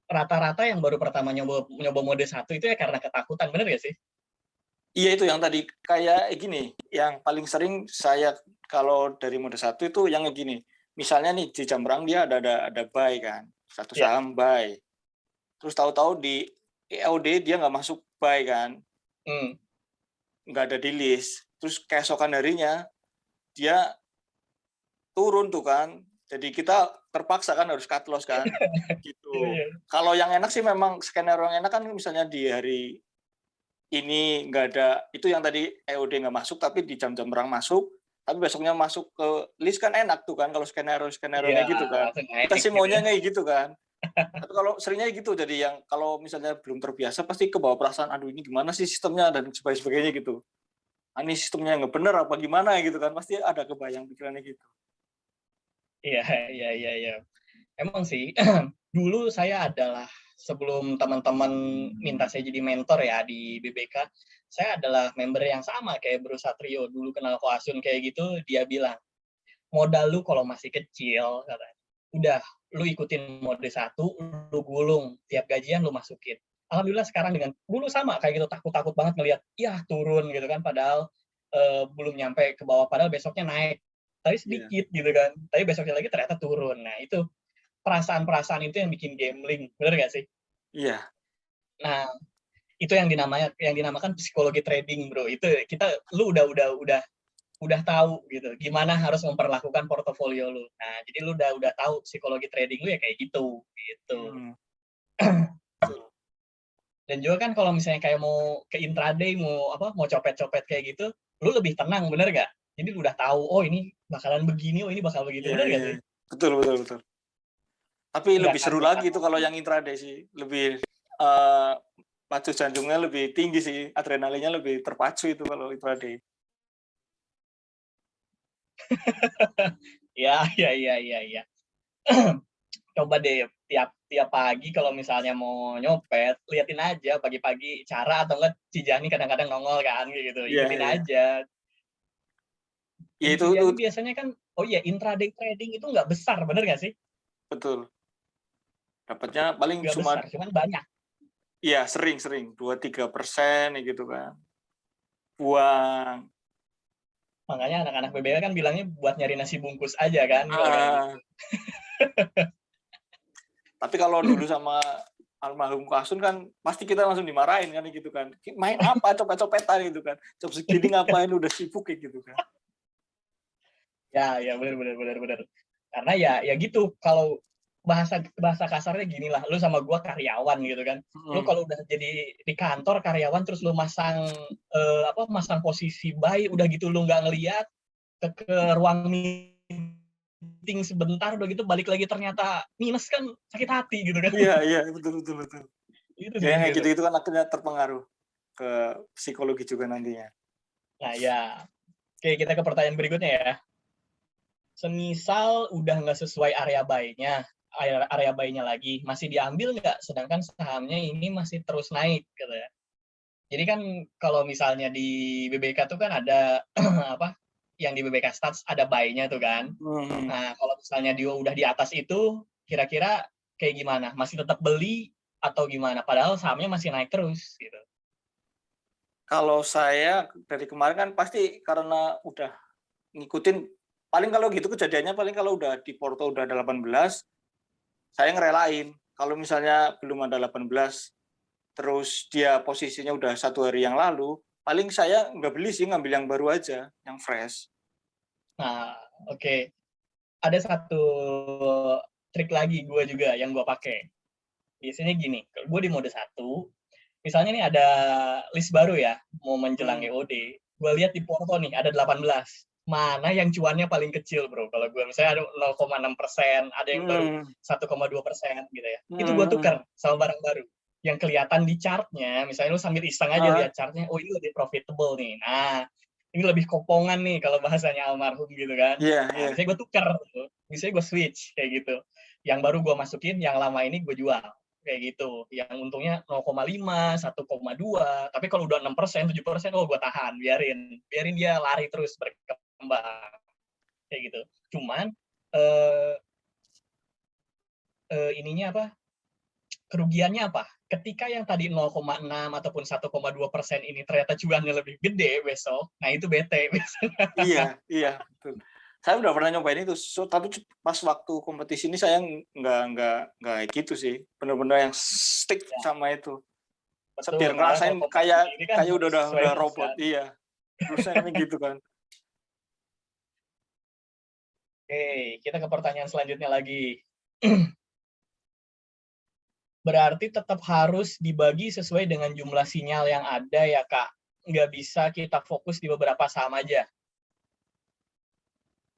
Rata-rata yang baru pertama nyoba mode 1 itu ya karena ketakutan, bener gak sih? Iya, itu yang tadi kayak gini, yang paling sering saya kalau dari mode 1 itu yang gini, misalnya nih di jam perang dia ada buy kan, satu Iya. saham buy, terus tahu-tahu di EOD dia nggak masuk buy kan, Hmm. nggak ada di list, terus keesokan harinya dia turun tuh kan, jadi kita terpaksa kan harus cut loss kan, Iya, gitu. iya. Kalau yang enak sih memang skenario yang enak kan misalnya di hari ini nggak ada, itu yang tadi EOD nggak masuk tapi di jam-jam perang masuk, tapi besoknya masuk ke list kan enak tuh kan kalau Iya, skenario-skenarionya gitu kan. langsung Kita naik sih gitu ya. maunya kayak gitu kan. Tapi kalau seringnya gitu, jadi yang kalau misalnya belum terbiasa pasti kebawa perasaan, "Aduh ini gimana sih sistemnya?" dan sebagainya gitu. "Ah, ini sistemnya nggak bener apa gimana?" gitu kan, pasti ada kebayang pikirannya gitu. Iya, iya, iya, iya. Emang sih, dulu saya adalah sebelum teman-teman minta saya jadi mentor ya di BBK, saya adalah member yang sama kayak Bro Satrio. Dulu kenal Ko Asun kayak gitu, dia bilang, "Modal lu kalau masih kecil," katanya, "udah, lu ikutin mode 1, lu gulung, tiap gajian lu masukin." Alhamdulillah sekarang dengan dulu sama kayak gitu, takut-takut banget ngelihat, ya turun gitu kan, padahal, belum nyampe ke bawah, padahal besoknya naik, tapi Iya. sedikit gitu kan, tapi besoknya lagi ternyata turun. Nah itu, perasaan-perasaan itu yang bikin gambling, bener nggak sih? Iya. Nah, itu yang dinamakan psikologi trading, Bro. Itu kita lu udah tahu gitu gimana harus memperlakukan portofolio lu. Nah, jadi lu udah tahu psikologi trading lu ya kayak gitu, gitu. Mhm. Betul. Dan juga kan kalau misalnya kayak mau ke intraday, mau copet-copet kayak gitu, lu lebih tenang, bener nggak? Jadi lu udah tahu, oh ini bakalan begini, oh ini bakal begitu, Iya, bener nggak iya. sih? Betul, betul, betul. Tapi Nggak lebih seru kaget lagi itu sama kalau yang intraday sih, lebih, eee, pacu jantungnya lebih tinggi sih, adrenalinnya lebih terpacu itu kalau intraday. ya, ya, ya, ya, ya. Coba deh tiap tiap pagi kalau misalnya mau nyopet, liatin aja pagi-pagi cara atau enggak Cijani kadang-kadang nongol kan kayak gitu, Iya, ikutin iya. aja. Ya Dan itu Cijani biasanya kan, oh iya intraday trading itu nggak besar, bener nggak sih? betul, dapatnya paling Nggak cuma besar, cuman banyak. iya sering-sering 2-3% gitu kan, buang. Makanya anak-anak BBL kan bilangnya buat nyari nasi bungkus aja kan kalau kayak gitu. Ah, tapi kalau dulu sama almarhum Kasun kan pasti kita langsung dimarahin kan gitu kan, "Main apa copet-copetan?" gitu kan, "Jam segini ngapain udah sibuk," kayak gitu kan. Ya, ya bener, bener, bener, bener. Karena ya gitu kalau bahasa bahasa kasarnya gini lah, lu sama gua karyawan gitu kan. Lu Mhm, kalau udah jadi di kantor karyawan terus lu masang posisi buy, udah gitu lu nggak ngeliat ke ruang meeting sebentar, udah gitu balik lagi ternyata minus kan sakit hati gitu kan. iya, iya, betul, betul, betul. Itu Ya sih yang kayak gitu. gitu-gitu kan akhirnya terpengaruh ke psikologi juga nantinya. Nah ya, oke kita ke pertanyaan berikutnya ya. Semisal udah nggak sesuai area buy-nya, area buy-nya lagi, masih diambil nggak? Sedangkan sahamnya ini masih terus naik, gitu ya. Jadi kan kalau misalnya di BBK tuh kan ada apa? Yang di BBK Stats ada buy-nya tuh kan. Mhm. Nah, kalau misalnya dia udah di atas itu, kira-kira kayak gimana? Masih tetap beli atau gimana? Padahal sahamnya masih naik terus, gitu. Kalau saya dari kemarin kan pasti karena udah ngikutin, paling kalau gitu kejadiannya paling kalau udah di Porto udah ada 18, saya ngerelain. Kalau misalnya belum ada 18, terus dia posisinya udah 1 hari yang lalu, paling saya nggak beli sih, ngambil yang baru aja, yang fresh. Nah, oke. Ada satu trik lagi gue juga yang gue pakai. Biasanya gini, gue di mode 1, misalnya nih ada list baru ya, mau menjelang Mhm, EOD, gue lihat di Porto nih ada 18. Mana yang cuannya paling kecil, Bro? Kalau gue misalnya ada 0,6%, ada yang baru mhm, 1,2% gitu ya. Itu gue mhm, tukar sama barang baru. Yang kelihatan di chart-nya, misalnya lu sambil iseng aja heeh, lihat chart-nya, oh ini lebih profitable nih. Nah, ini lebih kopongan nih kalau bahasanya almarhum gitu kan. iya, Nah, iya. misalnya gue tukar, misalnya gue switch kayak gitu. Yang baru gue masukin, yang lama ini gue jual. kayak gitu. Yang untungnya 0,5, 1,2, tapi kalau udah 6%, 7%, oh gue tahan, biarin dia lari terus berkembang kayak gitu. Cuman ininya apa? Kerugiannya apa? Ketika yang tadi 0,6 ataupun 1,2% ini ternyata cuannya lebih gede besok, nah itu bete biasanya. Iya, betul. Saya udah pernah nyobain itu, tapi pas waktu kompetisi ini saya nggak kayak gitu sih. Benar-benar yang stick Ya, sama itu. betul. Biar Malah ngerasain kalau kompetisi kayak ini kan kayak harus sesuai udah rules robot. kan. Iya. Terusnya gitu kan. Oke, kita ke pertanyaan selanjutnya lagi. Berarti tetap harus dibagi sesuai dengan jumlah sinyal yang ada ya, Kak. Nggak bisa kita fokus di beberapa saham aja.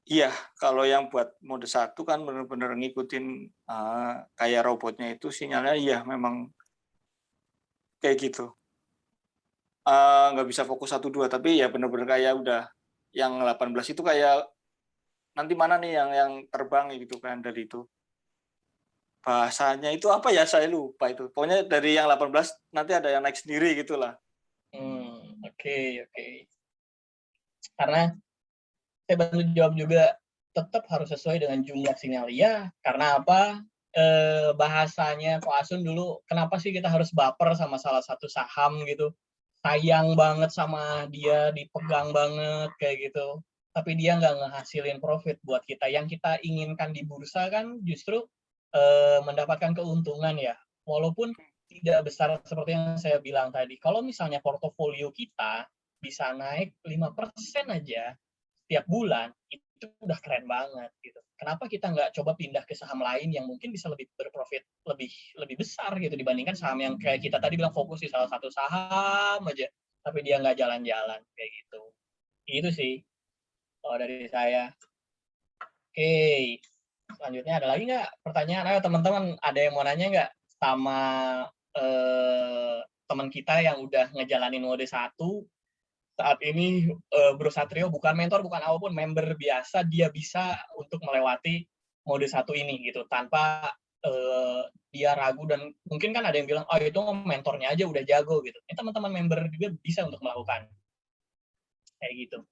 Iya, kalau yang buat mode 1 kan benar-benar ngikutin kayak robotnya itu sinyalnya iya memang kayak gitu. Nggak bisa fokus 1, 2, tapi ya benar-benar kayak udah yang 18 itu kayak nanti mana nih yang terbang gitu kan dari itu. Bahasanya itu apa ya, saya lupa itu. Pokoknya dari yang 18 nanti ada yang naik sendiri gitulah. Oke. Karena saya bantu jawab juga, tetap harus sesuai dengan jumlah sinyal. Ya, karena apa? Bahasanya Ko Asun dulu, kenapa sih kita harus baper sama salah satu saham gitu? Sayang banget sama dia, dipegang banget kayak gitu. Tapi dia nggak ngehasilin profit buat kita. Yang kita inginkan di bursa kan justru mendapatkan keuntungan ya. Walaupun tidak besar seperti yang saya bilang tadi. Kalau misalnya portofolio kita bisa naik 5% aja tiap bulan, itu udah keren banget gitu. Kenapa kita nggak coba pindah ke saham lain yang mungkin bisa lebih berprofit lebih besar gitu dibandingkan saham yang kayak kita tadi bilang fokus di salah satu saham aja, tapi dia nggak jalan-jalan kayak gitu. Itu sih kalau dari saya. Oke, selanjutnya ada lagi nggak pertanyaan? Ayo teman-teman, ada yang mau nanya nggak sama teman kita yang udah ngejalanin mode 1 saat ini? Bro Satrio bukan mentor, bukan apapun, member biasa, dia bisa untuk melewati mode 1 ini gitu tanpa dia ragu. Dan mungkin kan ada yang bilang, oh itu mentornya aja udah jago gitu. Ini teman-teman member juga bisa untuk melakukan kayak gitu.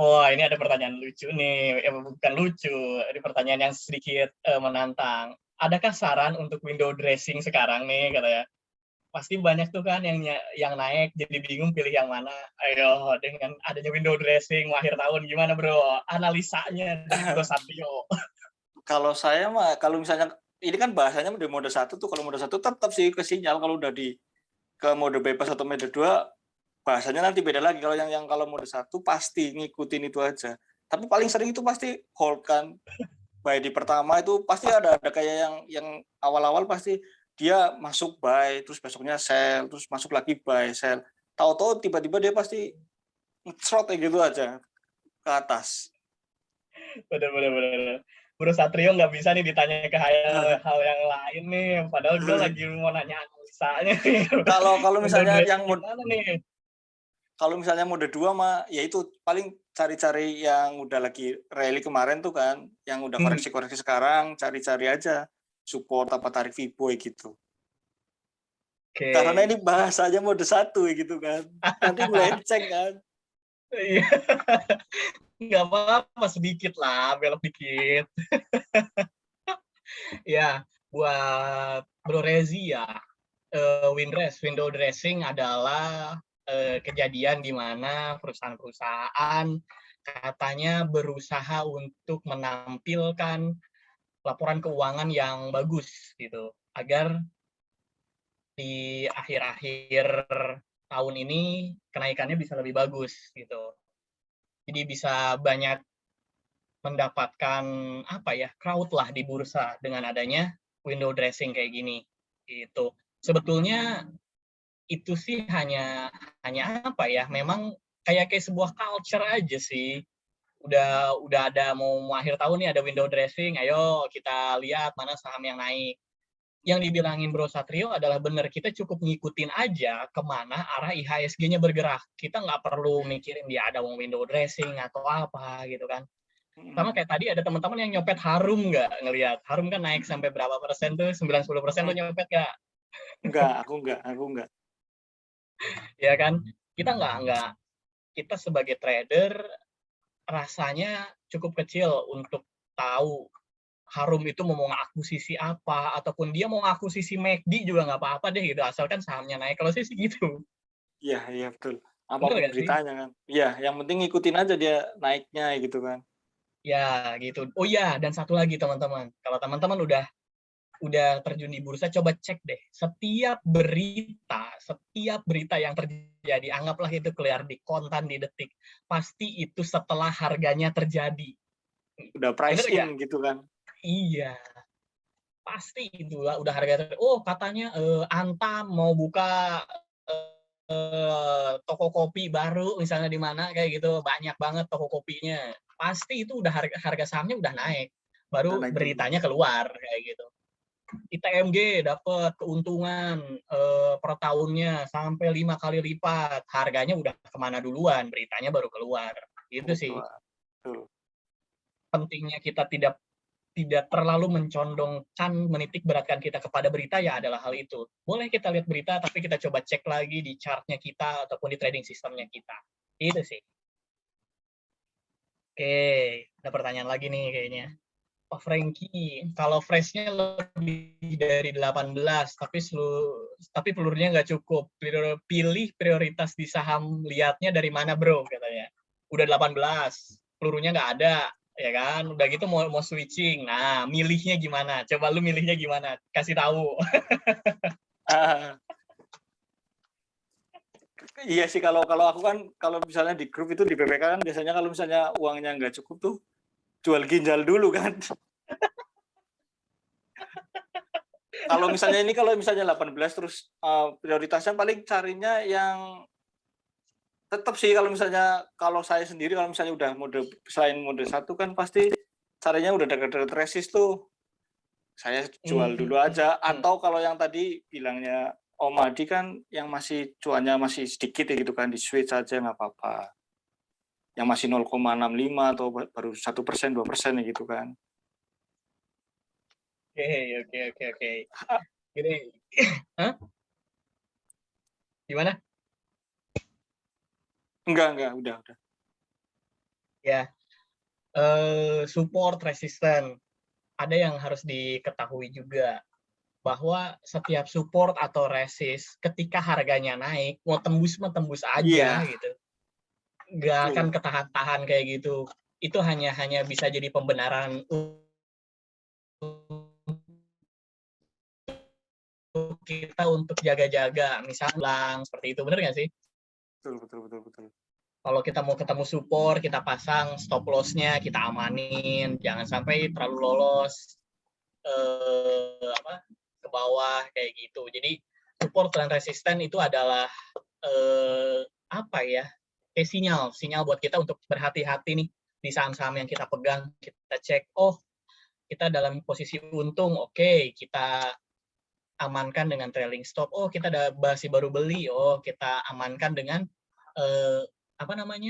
Oh, ini ada pertanyaan lucu nih. Bukan lucu, ini pertanyaan yang sedikit menantang. Adakah saran untuk window dressing sekarang nih, katanya? Pasti banyak tuh kan yang naik jadi bingung pilih yang mana. Ayo, dengan adanya window dressing akhir tahun gimana, Bro? Analisanya dari Bro Satrio. Kalau saya mah kalau misalnya ini kan bahasanya di mode 1 tuh, kalau mode 1 tetap sih ke sinyal, kalau udah ke mode bebas atau mode 2 bahasanya nanti beda lagi. Kalau yang kalau mode 1 pasti ngikutin itu aja. Tapi paling sering itu pasti hold kan. Baik di pertama itu pasti ada kayak yang awal-awal pasti dia masuk buy, terus besoknya sell, terus masuk lagi buy, sell. Tahu-tahu tiba-tiba dia pasti nge kayak gitu aja ke atas. Bener. Bro Satrio nggak bisa nih ditanya ke hal yang lain nih. Padahal gue lagi mau nanya analisanya nih. Kalau kalau Window misalnya yang dressing gimana nih? kalau misalnya mode 2 mah ya itu paling cari-cari yang udah lagi rally kemarin tuh kan, yang udah koreksi-koreksi sekarang, cari-cari aja support apa tarik Fibo gitu. Karena Oke. ini bahasanya mode 1 gitu kan. Nanti melenceng kan. Iya. Nggak apa-apa, sedikit lah, belok dikit. Ya, buat Bro Rezi ya, window dressing adalah kejadian di mana perusahaan-perusahaan katanya berusaha untuk menampilkan laporan keuangan yang bagus gitu, agar di akhir-akhir tahun ini kenaikannya bisa lebih bagus gitu. Jadi bisa banyak mendapatkan apa ya, crowd lah di bursa dengan adanya window dressing kayak gini gitu. Sebetulnya itu sih hanya apa ya, memang kayak sebuah culture aja sih. Udah ada mau akhir tahun nih, ada window dressing, ayo kita lihat mana saham yang naik. Yang dibilangin Bro Satrio adalah benar, kita cukup ngikutin aja kemana arah IHSG-nya bergerak. Kita nggak perlu mikirin dia ada window dressing atau apa gitu kan. Sama kayak tadi ada teman-teman yang nyopet Harum nggak ngelihat? Harum kan naik sampai berapa persen tuh? 9-10% tuh nyopet nggak? Enggak, aku enggak. Ya kan? Kita nggak kita sebagai trader rasanya cukup kecil untuk tahu Harum itu mau ngakuisisi apa, ataupun dia mau ngakuisisi McD juga nggak apa-apa deh gitu, asalkan sahamnya naik. Kalau saya sih gitu. Iya, iya betul. Bener Apapun nggak sih? beritanya kan. Iya, yang penting ngikutin aja dia naiknya gitu kan. Ya gitu. Oh iya, dan satu lagi teman-teman. Kalau teman-teman udah terjun di bursa, coba cek deh. Setiap berita yang terjadi, anggaplah itu keluar di kontan di detik, pasti itu setelah harganya terjadi. Udah Bener price nggak? in gitu kan. Iya, pasti itu lah, udah harga. Oh katanya Antam mau buka toko kopi baru misalnya di mana kayak gitu, banyak banget toko kopinya. Pasti itu udah harga sahamnya udah naik. Udah Baru naik dulu. beritanya keluar kayak gitu. ITMG dapat keuntungan per tahunnya sampai 5 kali lipat. Harganya udah kemana duluan, beritanya baru keluar. Itu Baru sih keluar. Betul. pentingnya kita tidak tidak terlalu mencondongkan, menitik beratkan kita kepada berita ya adalah hal itu. Boleh kita lihat berita, tapi kita coba cek lagi di chartnya kita ataupun di trading sistemnya kita. Itu sih. Oke, ada pertanyaan lagi nih kayaknya. Pak Franky, kalau freshnya lebih dari 18, tapi pelurunya nggak cukup. Pilih prioritas di saham, lihatnya dari mana bro, katanya. Udah 18, pelurunya nggak ada, ya kan? Udah gitu mau switching. Nah, milihnya gimana? Coba lu milihnya gimana? Kasih tahu. Ah, iya sih kalau kalau aku kan kalau misalnya di grup itu di BPK kan biasanya kalau misalnya uangnya nggak cukup tuh jual ginjal dulu kan. Kalau misalnya ini kalau misalnya 18 terus prioritasnya paling carinya yang tetap sih kalau misalnya kalau saya sendiri kalau misalnya udah mode selain mode 1 kan pasti carinya udah dekat-dekat resist tuh. Saya jual dulu aja Hmm. atau kalau yang tadi bilangnya Om Adi kan yang masih cuannya masih sedikit ya gitu kan di switch aja nggak apa-apa. Yang masih 0,65 atau baru 1%, 2% ya gitu kan. Oke. Gini, hah? Gimana? Enggak, udah. Ya, support resisten. Ada yang harus diketahui juga bahwa setiap support atau resist ketika harganya naik mau tembus aja Iya, gitu, nggak akan betul. ketahan-tahan kayak gitu. Itu hanya bisa jadi pembenaran untuk kita untuk jaga-jaga, misalnya seperti itu, bener nggak sih? Betul. Kalau kita mau ketemu support, kita pasang stop loss-nya, kita amanin, jangan sampai terlalu lolos ke bawah kayak gitu. Jadi support dan resisten itu adalah apa ya? Kayak sinyal buat kita untuk berhati-hati nih di saham-saham yang kita pegang. Kita cek, oh kita dalam posisi untung, oke, kita amankan dengan trailing stop. Oh kita masih baru beli, oh kita amankan dengan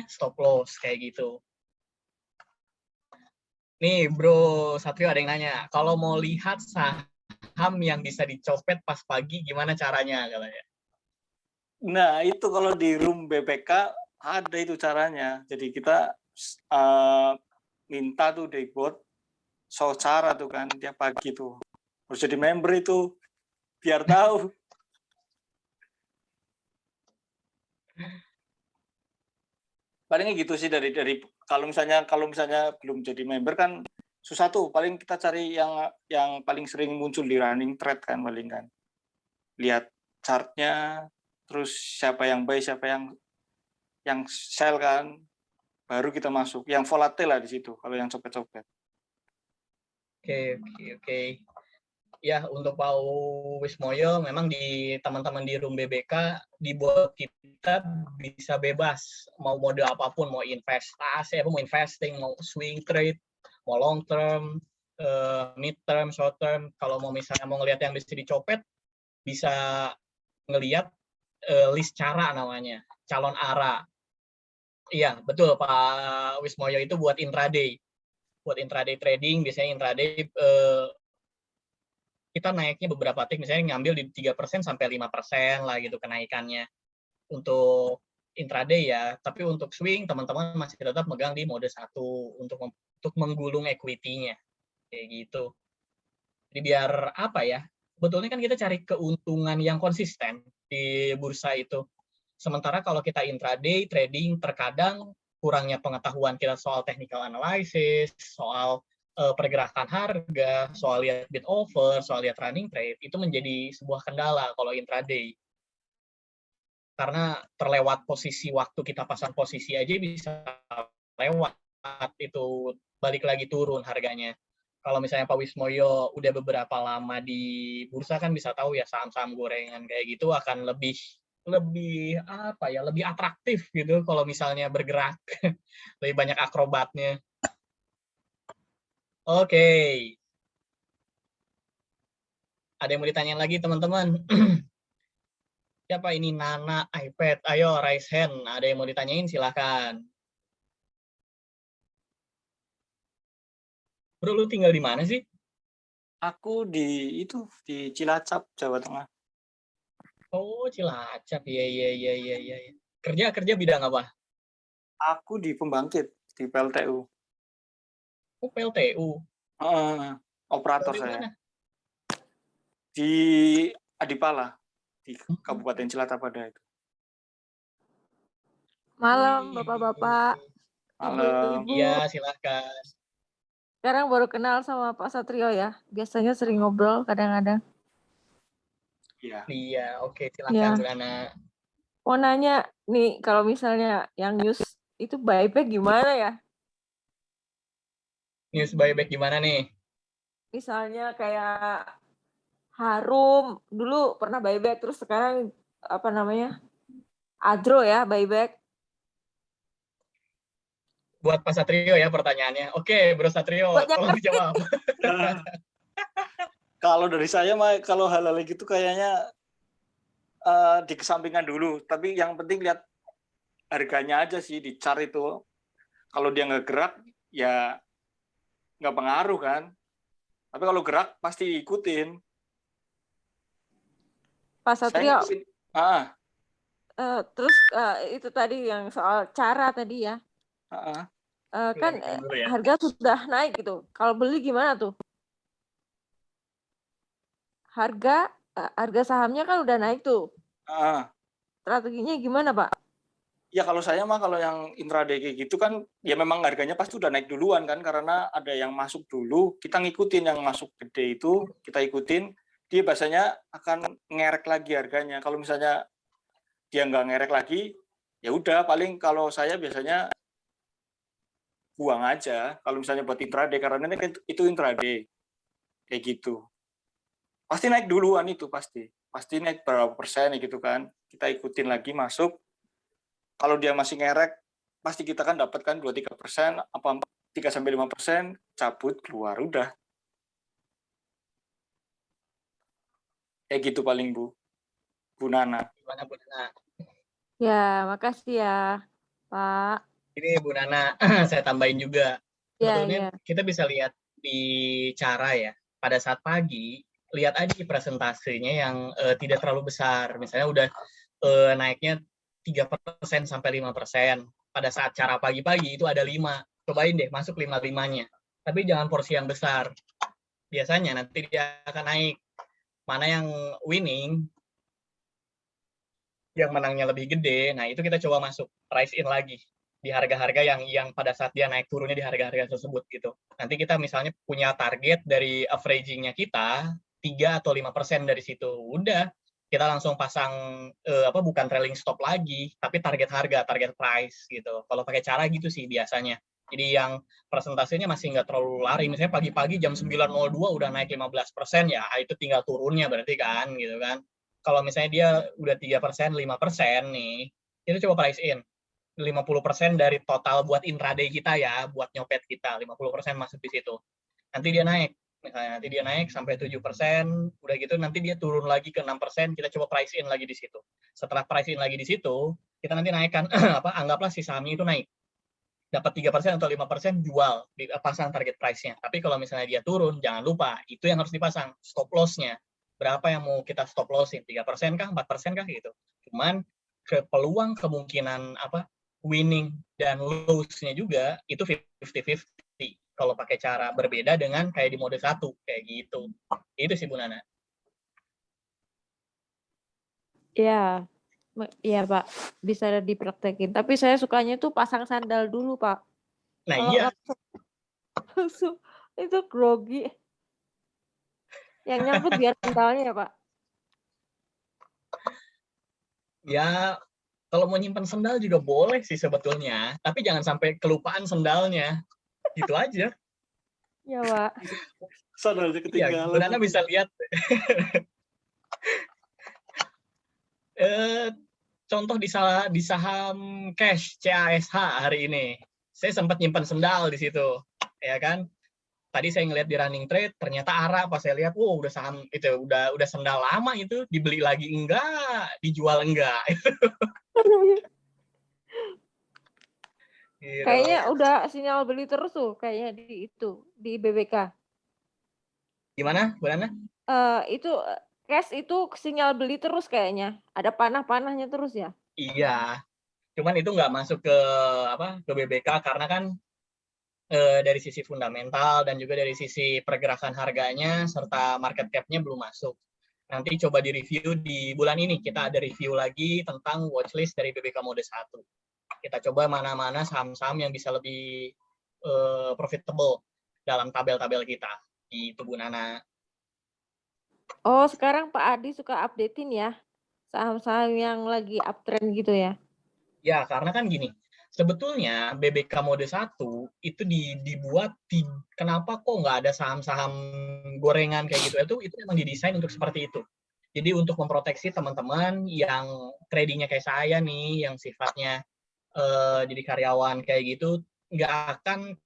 stop loss kayak gitu. Nih Bro Satrio ada yang nanya, kalau mau lihat saham yang bisa dicopet pas pagi gimana caranya katanya? Nah, itu kalau di room BPK ada itu caranya. Jadi kita minta tuh di bot show cara tuh kan tiap pagi tuh. Harus jadi member itu biar tahu. Palingnya gitu sih dari kalau misalnya belum jadi member kan susah tuh. Paling kita cari yang paling sering muncul di running thread kan paling kan. Lihat chartnya, terus siapa yang buy, siapa yang sell kan, baru kita masuk. Yang volatile lah di situ kalau yang copet-copet. Oke. Ya untuk Pak Wismoyo memang di teman-teman di room BBK dibuat kita bisa bebas mau mode apapun, mau investasi, mau investing, mau swing trade, mau long term, mid term, short term. Kalau mau misalnya mau ngelihat yang bisa dicopet, bisa ngelihat list cara namanya, calon arah. Iya betul Pak Wismoyo itu buat intraday. Buat intraday trading, biasanya intraday kita naiknya beberapa tick, misalnya ngambil di 3% sampai 5% lah gitu kenaikannya. Untuk intraday ya, tapi untuk swing teman-teman masih tetap megang di mode 1 untuk menggulung equity-nya. Kayak gitu. Jadi biar apa ya? Sebetulnya kan kita cari keuntungan yang konsisten di bursa itu. Sementara kalau kita intraday trading terkadang kurangnya pengetahuan kita soal technical analysis, soal pergerakan harga, soal lihat bid over, soal lihat running trade, itu menjadi sebuah kendala kalau intraday. Karena terlewat posisi waktu kita pasang posisi aja bisa lewat itu, balik lagi turun harganya. Kalau misalnya Pak Wismoyo udah beberapa lama di bursa kan bisa tahu ya saham-saham gorengan kayak gitu akan lebih apa ya, lebih atraktif gitu kalau misalnya bergerak. Lebih banyak akrobatnya. Oke. Ada yang mau ditanyain lagi teman-teman? Siapa ini? Nana iPad. Ayo raise hand. Ada yang mau ditanyain silahkan. Bro, lu tinggal di mana sih? Aku di Cilacap, Jawa Tengah. Oh, Cilacap. Iya. Kerja bidang apa? Aku di pembangkit di PLTU. Oh, PLTU. Operator PLTU saya. mana? Di Adipala, di Kabupaten Cilacap ada itu. Malam, Bapak-bapak. Malam. Iya, silahkan. Sekarang baru kenal sama Pak Satrio ya. Biasanya sering ngobrol kadang-kadang. Iya, oke, silahkan Ya. Bu Nana. Mau nanya nih, kalau misalnya yang news itu buyback gimana ya? News buyback gimana nih? Misalnya kayak Harum dulu pernah buyback, terus sekarang apa namanya? Adro ya buyback. Buat Pak Satrio ya pertanyaannya. Oke, Bro Satrio, tolong jawab. Kalau dari saya mah kalau hal-hal gitu kayaknya dikesampingkan dulu. Tapi yang penting lihat harganya aja sih di chart itu. Kalau dia nggak gerak ya nggak pengaruh kan. Tapi kalau gerak pasti ikutin. Pak Satrio. Saya terus itu tadi yang soal cara tadi ya. Kan harga sudah naik gitu. Kalau beli gimana tuh? Harga sahamnya kan udah naik tuh. Strateginya gimana, Pak? Ya kalau saya mah kalau yang intraday kayak gitu kan ya memang harganya pasti udah naik duluan kan karena ada yang masuk dulu, kita ngikutin yang masuk gede itu, kita ikutin, dia biasanya akan ngerek lagi harganya. Kalau misalnya dia nggak ngerek lagi, ya udah paling kalau saya biasanya buang aja kalau misalnya buat intraday karena itu intraday kayak gitu. Pasti naik duluan itu pasti naik berapa persen gitu kan, kita ikutin lagi masuk. Kalau dia masih ngerek, pasti kita kan dapatkan 2-3%, apa 3-5%, cabut, keluar, udah. Kayak gitu paling Bu Nana. Gimana Bu Nana? Ya, makasih ya Pak. Ini Bu Nana, saya tambahin juga. Sebetulnya kita bisa lihat di cara ya, pada saat pagi, lihat aja presentasenya yang tidak terlalu besar. Misalnya udah naiknya 3% sampai 5%. Pada saat cara pagi-pagi itu ada 5. Cobain deh masuk 5-5-nya. Tapi jangan porsi yang besar. Biasanya nanti dia akan naik. Mana yang winning, yang menangnya lebih gede, nah itu kita coba masuk, price in lagi di harga-harga yang pada saat dia naik turunnya di harga-harga tersebut gitu. Nanti kita misalnya punya target dari averaging-nya kita 3 atau 5% dari situ. Udah, kita langsung pasang bukan trailing stop lagi, tapi target harga, target price gitu. Kalau pakai cara gitu sih biasanya. Jadi yang presentasinya masih nggak terlalu lari. Misalnya pagi-pagi jam 9.02 udah naik 15%, ya itu tinggal turunnya berarti kan gitu kan. Kalau misalnya dia udah 3%, 5% nih, itu coba price in. 50% dari total buat intraday kita ya, buat nyopet kita, 50% masuk di situ. Nanti dia naik, misalnya nanti dia naik sampai 7%, udah gitu nanti dia turun lagi ke 6%, kita coba price in lagi di situ. Setelah price in lagi di situ, kita nanti naikkan anggaplah si sahamnya itu naik. dapat 3% atau 5% jual, pasang target price-nya. Tapi kalau misalnya dia turun, jangan lupa, itu yang harus dipasang, stop loss-nya. Berapa yang mau kita stop loss-in? 3% kah? 4% kah? Gitu. Cuman peluang kemungkinan winning dan lose-nya juga itu 50-50. Kalau pakai cara berbeda dengan kayak di mode 1, kayak gitu. Itu sih Bu Nana. Ya, iya Pak, bisa dipraktekin. Tapi saya sukanya tuh pasang sandal dulu Pak. Nah Kalau iya. langsung itu grogi. Yang nyangkut biar sandalnya ya Pak. Ya, kalau mau nyimpan sendal juga boleh sih sebetulnya, tapi jangan sampai kelupaan sendalnya. Gitu aja. Iya Pak. Sandalnya Iya, Bu ketinggalan. Nana bisa lihat. Contoh di saham cash CASH hari ini, saya sempat nyimpan sendal di situ, ya kan? Tadi saya ngeliat di running trade, ternyata ARA pas saya lihat, udah saham itu udah sendal lama itu, dibeli lagi enggak, dijual enggak. Gitu. Kayaknya udah sinyal beli terus tuh, kayaknya di BBK. Gimana, Bu Nana? Itu cash itu sinyal beli terus kayaknya. Ada panah-panahnya terus ya? Iya. Cuman itu nggak masuk ke BBK karena kan dari sisi fundamental dan juga dari sisi pergerakan harganya serta market cap-nya belum masuk. Nanti coba di-review di bulan ini. Kita ada review lagi tentang watchlist dari BBK Mode 1. Kita coba mana-mana saham-saham yang bisa lebih profitable dalam tabel-tabel kita. Itu Bu Nana. Oh, sekarang Pak Adi suka updatein ya? Saham-saham yang lagi uptrend gitu ya? Ya, karena kan gini, sebetulnya BBK Mode 1 itu dibuat, kenapa kok nggak ada saham-saham gorengan kayak gitu, itu memang didesain untuk seperti itu. Jadi untuk memproteksi teman-teman yang tradingnya kayak saya nih, yang sifatnya jadi karyawan kayak gitu, nggak akan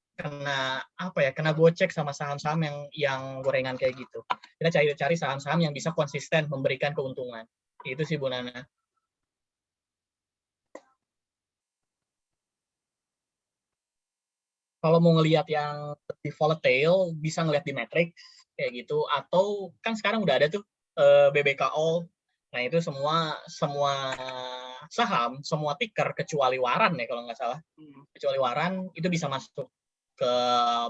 kena gocek sama saham-saham yang gorengan kayak gitu. Kita cari saham-saham yang bisa konsisten memberikan keuntungan. Itu sih Bu Nana. Kalau mau ngelihat yang lebih volatile, bisa ngelihat di Matrix kayak gitu, atau kan sekarang udah ada tuh BBK All. Nah itu semua saham, semua ticker kecuali Waran ya kalau nggak salah, kecuali Waran itu bisa masuk ke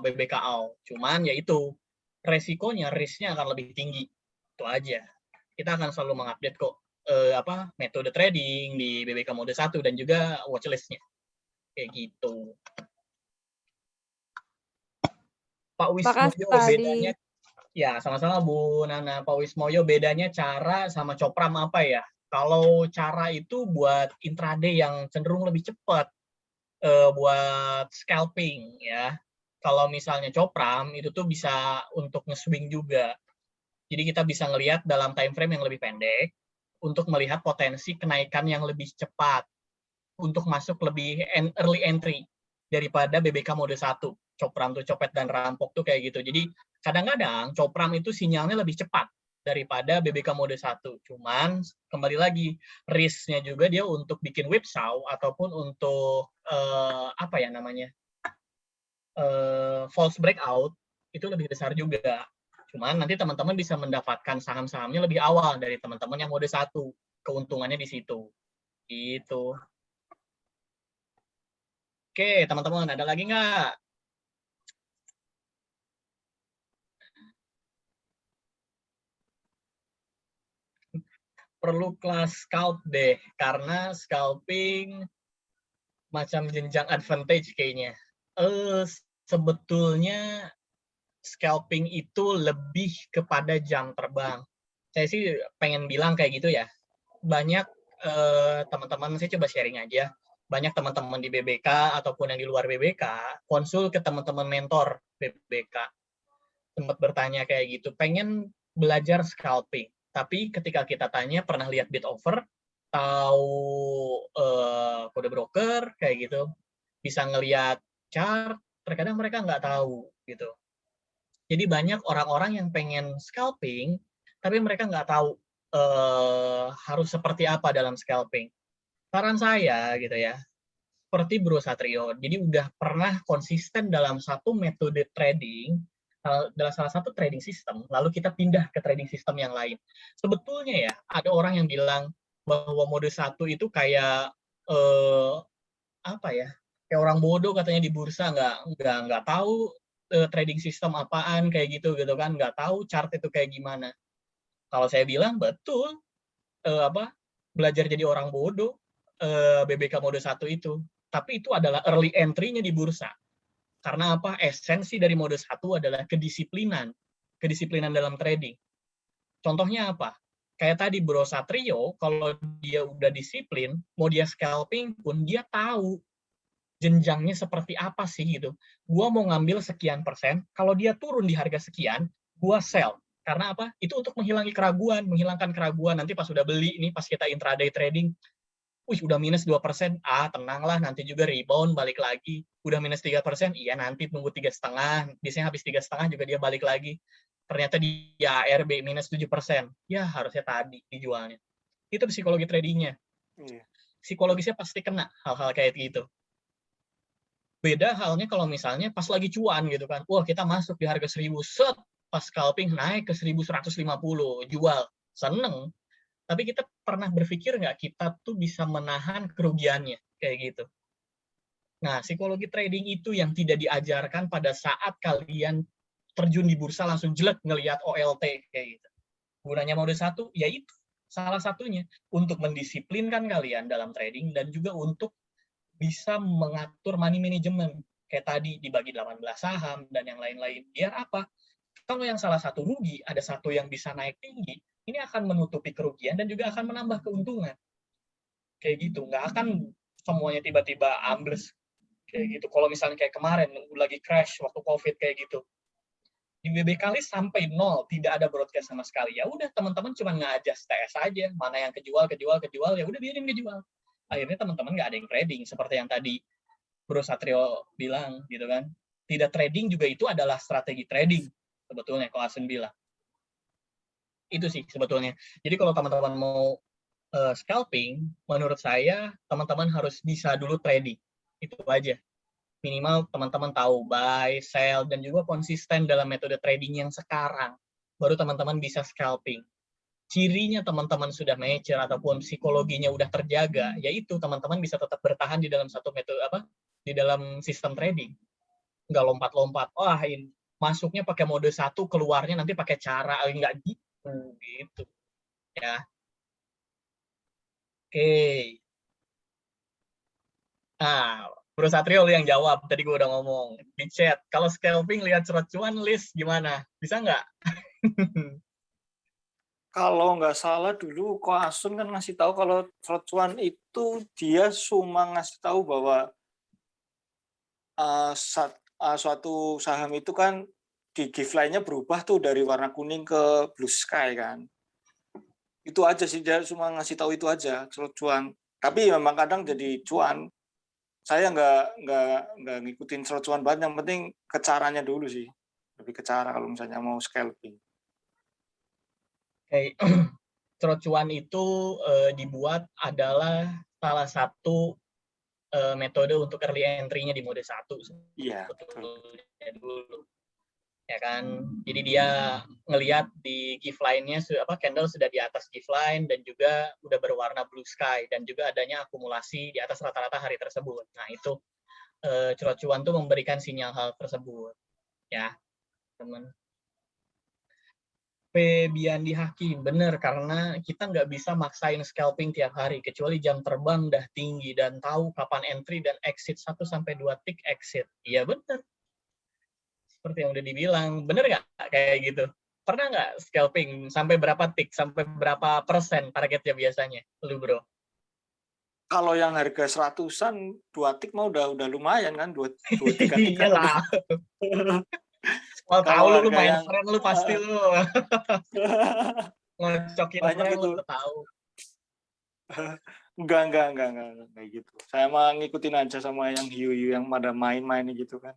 BBK All. Cuman ya itu resikonya, risknya akan lebih tinggi. Itu aja. Kita akan selalu mengupdate kok metode trading di BBK Mode 1 dan juga watchlist-nya. Kayak gitu. Pak Wismoyo bedanya, ya sama-sama Bu Nana. Pak Wismoyo bedanya cara sama Copram apa ya? Kalau cara itu buat intraday yang cenderung lebih cepat, buat scalping ya. Kalau misalnya Copram itu tuh bisa untuk nge-swing juga. Jadi kita bisa ngelihat dalam time frame yang lebih pendek untuk melihat potensi kenaikan yang lebih cepat untuk masuk lebih early entry daripada BBK mode 1. Copram tuh copet dan rampok tuh kayak gitu. Jadi kadang-kadang Copram itu sinyalnya lebih cepat daripada BBK mode 1. Cuman kembali lagi risk-nya juga dia untuk bikin whipsaw ataupun untuk false breakout itu lebih besar juga. Cuman nanti teman-teman bisa mendapatkan saham-sahamnya lebih awal dari teman-teman yang mode 1. Keuntungannya di situ. Gitu. Oke, teman-teman, ada lagi nggak? Perlu kelas scalp deh, karena scalping macam jenjang advantage kayaknya. Sebetulnya scalping itu lebih kepada jam terbang. Saya sih pengen bilang kayak gitu ya. Banyak teman-teman, saya coba sharing aja. Banyak teman-teman di BBK ataupun yang di luar BBK, konsul ke teman-teman mentor BBK. Sempat bertanya kayak gitu, pengen belajar scalping. Tapi ketika kita tanya, pernah lihat bid offer, tahu kode broker, kayak gitu, bisa ngelihat chart, terkadang mereka nggak tahu gitu. Jadi banyak orang-orang yang pengen scalping, tapi mereka nggak tahu harus seperti apa dalam scalping. Saran saya gitu ya, seperti Bro Satrio. Jadi udah pernah konsisten dalam satu metode trading, dalam salah satu trading system, lalu kita pindah ke trading system yang lain. Sebetulnya ya, ada orang yang bilang bahwa mode 1 itu kayak apa ya? Kayak orang bodoh katanya di bursa, nggak tahu trading system apaan kayak gitu kan, nggak tahu chart itu kayak gimana. Kalau saya bilang betul, belajar jadi orang bodoh BBK mode 1 itu. Tapi itu adalah early entry-nya di bursa. Karena apa? Esensi dari mode 1 adalah kedisiplinan. Kedisiplinan dalam trading. Contohnya apa? Kayak tadi Bro Satrio, kalau dia udah disiplin, mau dia scalping pun dia tahu jenjangnya seperti apa sih gitu. Gua mau ngambil sekian persen, kalau dia turun di harga sekian, gua sell. Karena apa? Itu untuk menghilangkan keraguan. Nanti pas udah beli, ini pas kita intraday trading, udah minus 2%, tenanglah, nanti juga rebound, balik lagi. Udah minus 3%, iya nanti tunggu 3,5%. Biasanya habis 3,5 juga dia balik lagi. Ternyata di ARB minus 7%. Ya, harusnya tadi dijualnya. Itu psikologi tradingnya. Psikologisnya pasti kena hal-hal kayak gitu. Beda halnya kalau misalnya pas lagi cuan gitu kan. Wah, kita masuk di harga 1.000, set, pas scalping naik ke 1.150, jual. Seneng. Tapi kita pernah berpikir nggak kita tuh bisa menahan kerugiannya kayak gitu. Nah, psikologi trading itu yang tidak diajarkan pada saat kalian terjun di bursa langsung jelek ngelihat OLT kayak gitu. Gunanya mode 1 yaitu salah satunya untuk mendisiplinkan kalian dalam trading dan juga untuk bisa mengatur money management. Kayak tadi dibagi 18 saham dan yang lain-lain. Biar apa? Kalau yang salah satu rugi, ada satu yang bisa naik tinggi, ini akan menutupi kerugian dan juga akan menambah keuntungan. Kayak gitu, nggak akan semuanya tiba-tiba ambles kayak gitu. Kalau misalnya kayak kemarin, lagi crash waktu COVID kayak gitu, di BBK List sampai 0, tidak ada broadcast sama sekali. Ya udah, teman-teman cuma nge-adjust TS aja, mana yang kejual, ya udah biarin kejual. Akhirnya teman-teman nggak ada yang trading, seperti yang tadi Bro Satrio bilang, gitu kan. Tidak trading juga itu adalah strategi trading, sebetulnya kalau Asun bilang. Itu sih sebetulnya. Jadi kalau teman-teman mau scalping, menurut saya teman-teman harus bisa dulu trading. Itu aja. Minimal teman-teman tahu buy, sell, dan juga konsisten dalam metode trading yang sekarang. Baru teman-teman bisa scalping. Cirinya teman-teman sudah mature ataupun psikologinya udah terjaga, yaitu teman-teman bisa tetap bertahan di dalam satu metode di dalam sistem trading. Nggak lompat-lompat. Wah, ini masuknya pakai mode 1, keluarnya nanti pakai cara nggak gitu. Ya. Oke. Nah, Bro Satrio lu yang jawab. Tadi gue udah ngomong di chat. Kalau scalping lihat surat cuan list gimana? Bisa nggak? Kalau nggak salah dulu Ko Asun kan ngasih tahu kalau surat cuan itu dia cuma ngasih tahu bahwa suatu saham itu kan di give line-nya berubah tuh dari warna kuning ke blue sky kan. Itu aja sih, dia cuma ngasih tahu itu aja surat cuan. Tapi memang kadang jadi cuan. Saya nggak ngikutin surat cuan banget, yang penting ke caranya dulu sih. Lebih ke cara kalau misalnya mau scalping. Oke. Surat cuan itu dibuat adalah salah satu metode untuk early entry-nya di mode 1. Iya, dulu. Ya kan, jadi dia ngelihat di give line-nya candle sudah di atas give line dan juga udah berwarna blue sky dan juga adanya akumulasi di atas rata-rata hari tersebut. Nah itu curat cuan tuh memberikan sinyal hal tersebut, ya teman. Biandi Hakim, bener, karena kita nggak bisa maksain scalping tiap hari kecuali jam terbang dah tinggi dan tahu kapan entry dan exit 1-2 tick exit. Iya bener. Seperti yang udah dibilang, bener nggak kayak gitu? Pernah nggak scalping sampai berapa tick, sampai berapa persen targetnya biasanya, lu bro? Kalau yang harga 100-an, 2 tick mah udah lumayan kan, 2-3 tick kan udah. Oh, tahu lu main yang friend lu pasti lu. Ngocokin friend gitu. lu tahu. Enggak kayak gitu. Saya mah ngikutin aja sama yang hiu-hiu yang pada main-main gitu kan.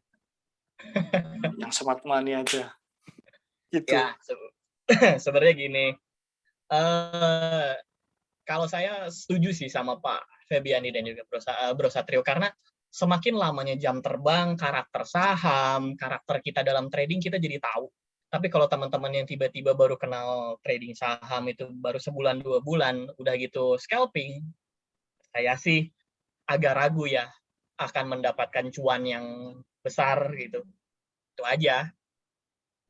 Yang smart money aja. Gitu. Ya, sebenarnya gini. Kalau saya setuju sih sama Pak Febiani dan juga Bro Satrio, karena semakin lamanya jam terbang, karakter saham, karakter kita dalam trading kita jadi tahu. Tapi kalau teman-teman yang tiba-tiba baru kenal trading saham itu baru sebulan 2 bulan, udah gitu scalping, saya sih agak ragu ya akan mendapatkan cuan yang besar gitu. Itu aja.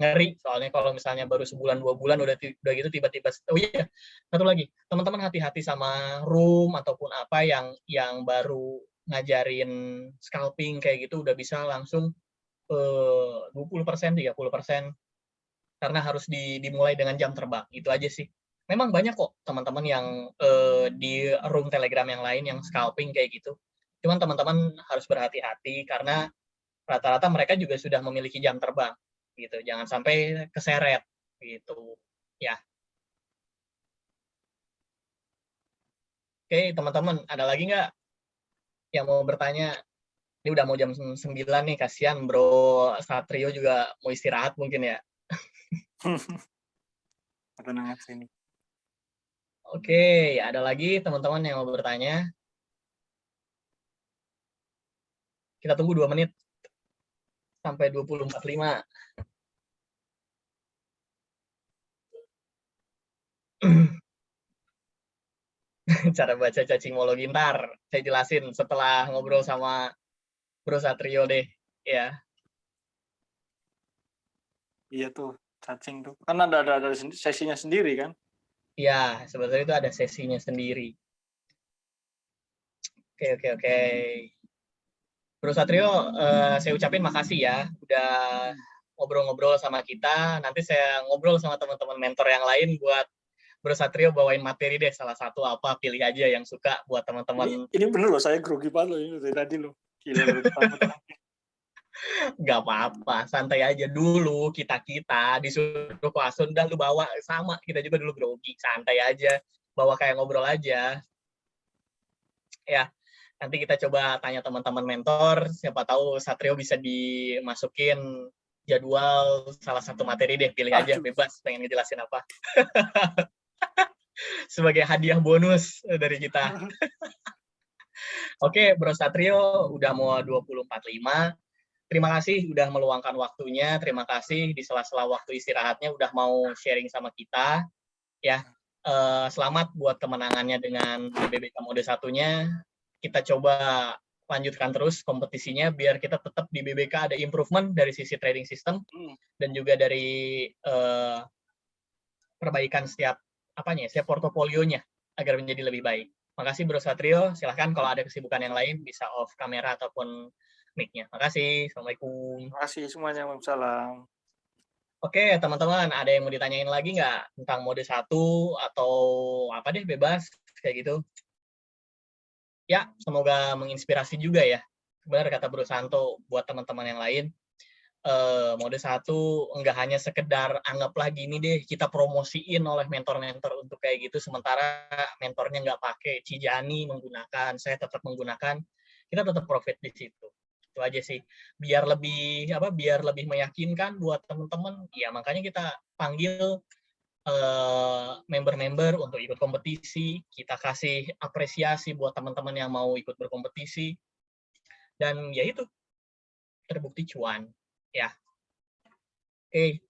Ngeri soalnya kalau misalnya baru sebulan 2 bulan udah gitu tiba-tiba. Oh iya, satu lagi, teman-teman hati-hati sama room ataupun apa yang baru ngajarin scalping kayak gitu udah bisa langsung 20%, 30%, karena harus dimulai dengan jam terbang. Itu aja sih. Memang banyak kok teman-teman yang di room Telegram yang lain yang scalping kayak gitu. Cuman teman-teman harus berhati-hati karena rata-rata mereka juga sudah memiliki jam terbang gitu. Jangan sampai keseret gitu. Ya. Oke, teman-teman, ada lagi nggak yang mau bertanya? Ini udah mau jam 9 nih, kasihan Bro Satrio juga mau istirahat mungkin ya. Tenang aja ini. Oke, ada lagi teman-teman yang mau bertanya? Kita tunggu 2 menit sampai 20.45. Cara baca cacingologi ntar saya jelasin setelah ngobrol sama Bro Satrio deh, ya. Iya tuh, cacing tuh. Kan ada sesinya sendiri kan? Iya, sebetulnya itu ada sesinya sendiri. Oke. Bro Satrio, saya ucapin makasih ya udah ngobrol-ngobrol sama kita. Nanti saya ngobrol sama teman-teman mentor yang lain buat Bro Satrio bawain materi deh, salah satu apa, pilih aja yang suka buat teman-teman. Ini bener loh, saya grogi banget loh ini dari tadi loh. Gila baru pertama. Gak apa-apa, santai aja dulu. Kita disuruh Asun, udah lu bawa sama, kita juga dulu grogi, santai aja, bawa kayak ngobrol aja. Ya, nanti kita coba tanya teman-teman mentor, siapa tahu Satrio bisa dimasukin jadwal salah satu materi deh, pilih aja, bebas pengen ngejelasin apa. Sebagai hadiah bonus dari kita. Oke, Bro Satrio, udah mau 20.45. Terima kasih udah meluangkan waktunya, terima kasih di sela-sela waktu istirahatnya udah mau sharing sama kita. Ya, selamat buat kemenangannya dengan BBK mode 1-nya. Kita coba lanjutkan terus kompetisinya biar kita tetap di BBK ada improvement dari sisi trading system dan juga dari perbaikan setiap portofolionya agar menjadi lebih baik. Makasih Bro Satrio, silahkan kalau ada kesibukan yang lain bisa off kamera ataupun mic-nya. Makasih, Assalamualaikum. Terima kasih semuanya, Waalaikumsalam. Oke, teman-teman, ada yang mau ditanyain lagi nggak tentang mode 1 atau apa deh, bebas, kayak gitu. Ya, semoga menginspirasi juga ya. Benar kata Bro Santo, buat teman-teman yang lain, mode 1 enggak hanya sekedar anggaplah gini deh, kita promosiin oleh mentor-mentor untuk kayak gitu, sementara mentornya nggak pakai, Cijani menggunakan, saya tetap menggunakan, kita tetap profit di situ. Itu aja sih. Biar lebih meyakinkan buat teman-teman, ya makanya kita panggil member-member untuk ikut kompetisi, kita kasih apresiasi buat teman-teman yang mau ikut berkompetisi, dan ya itu, terbukti cuan. Ya. Oke.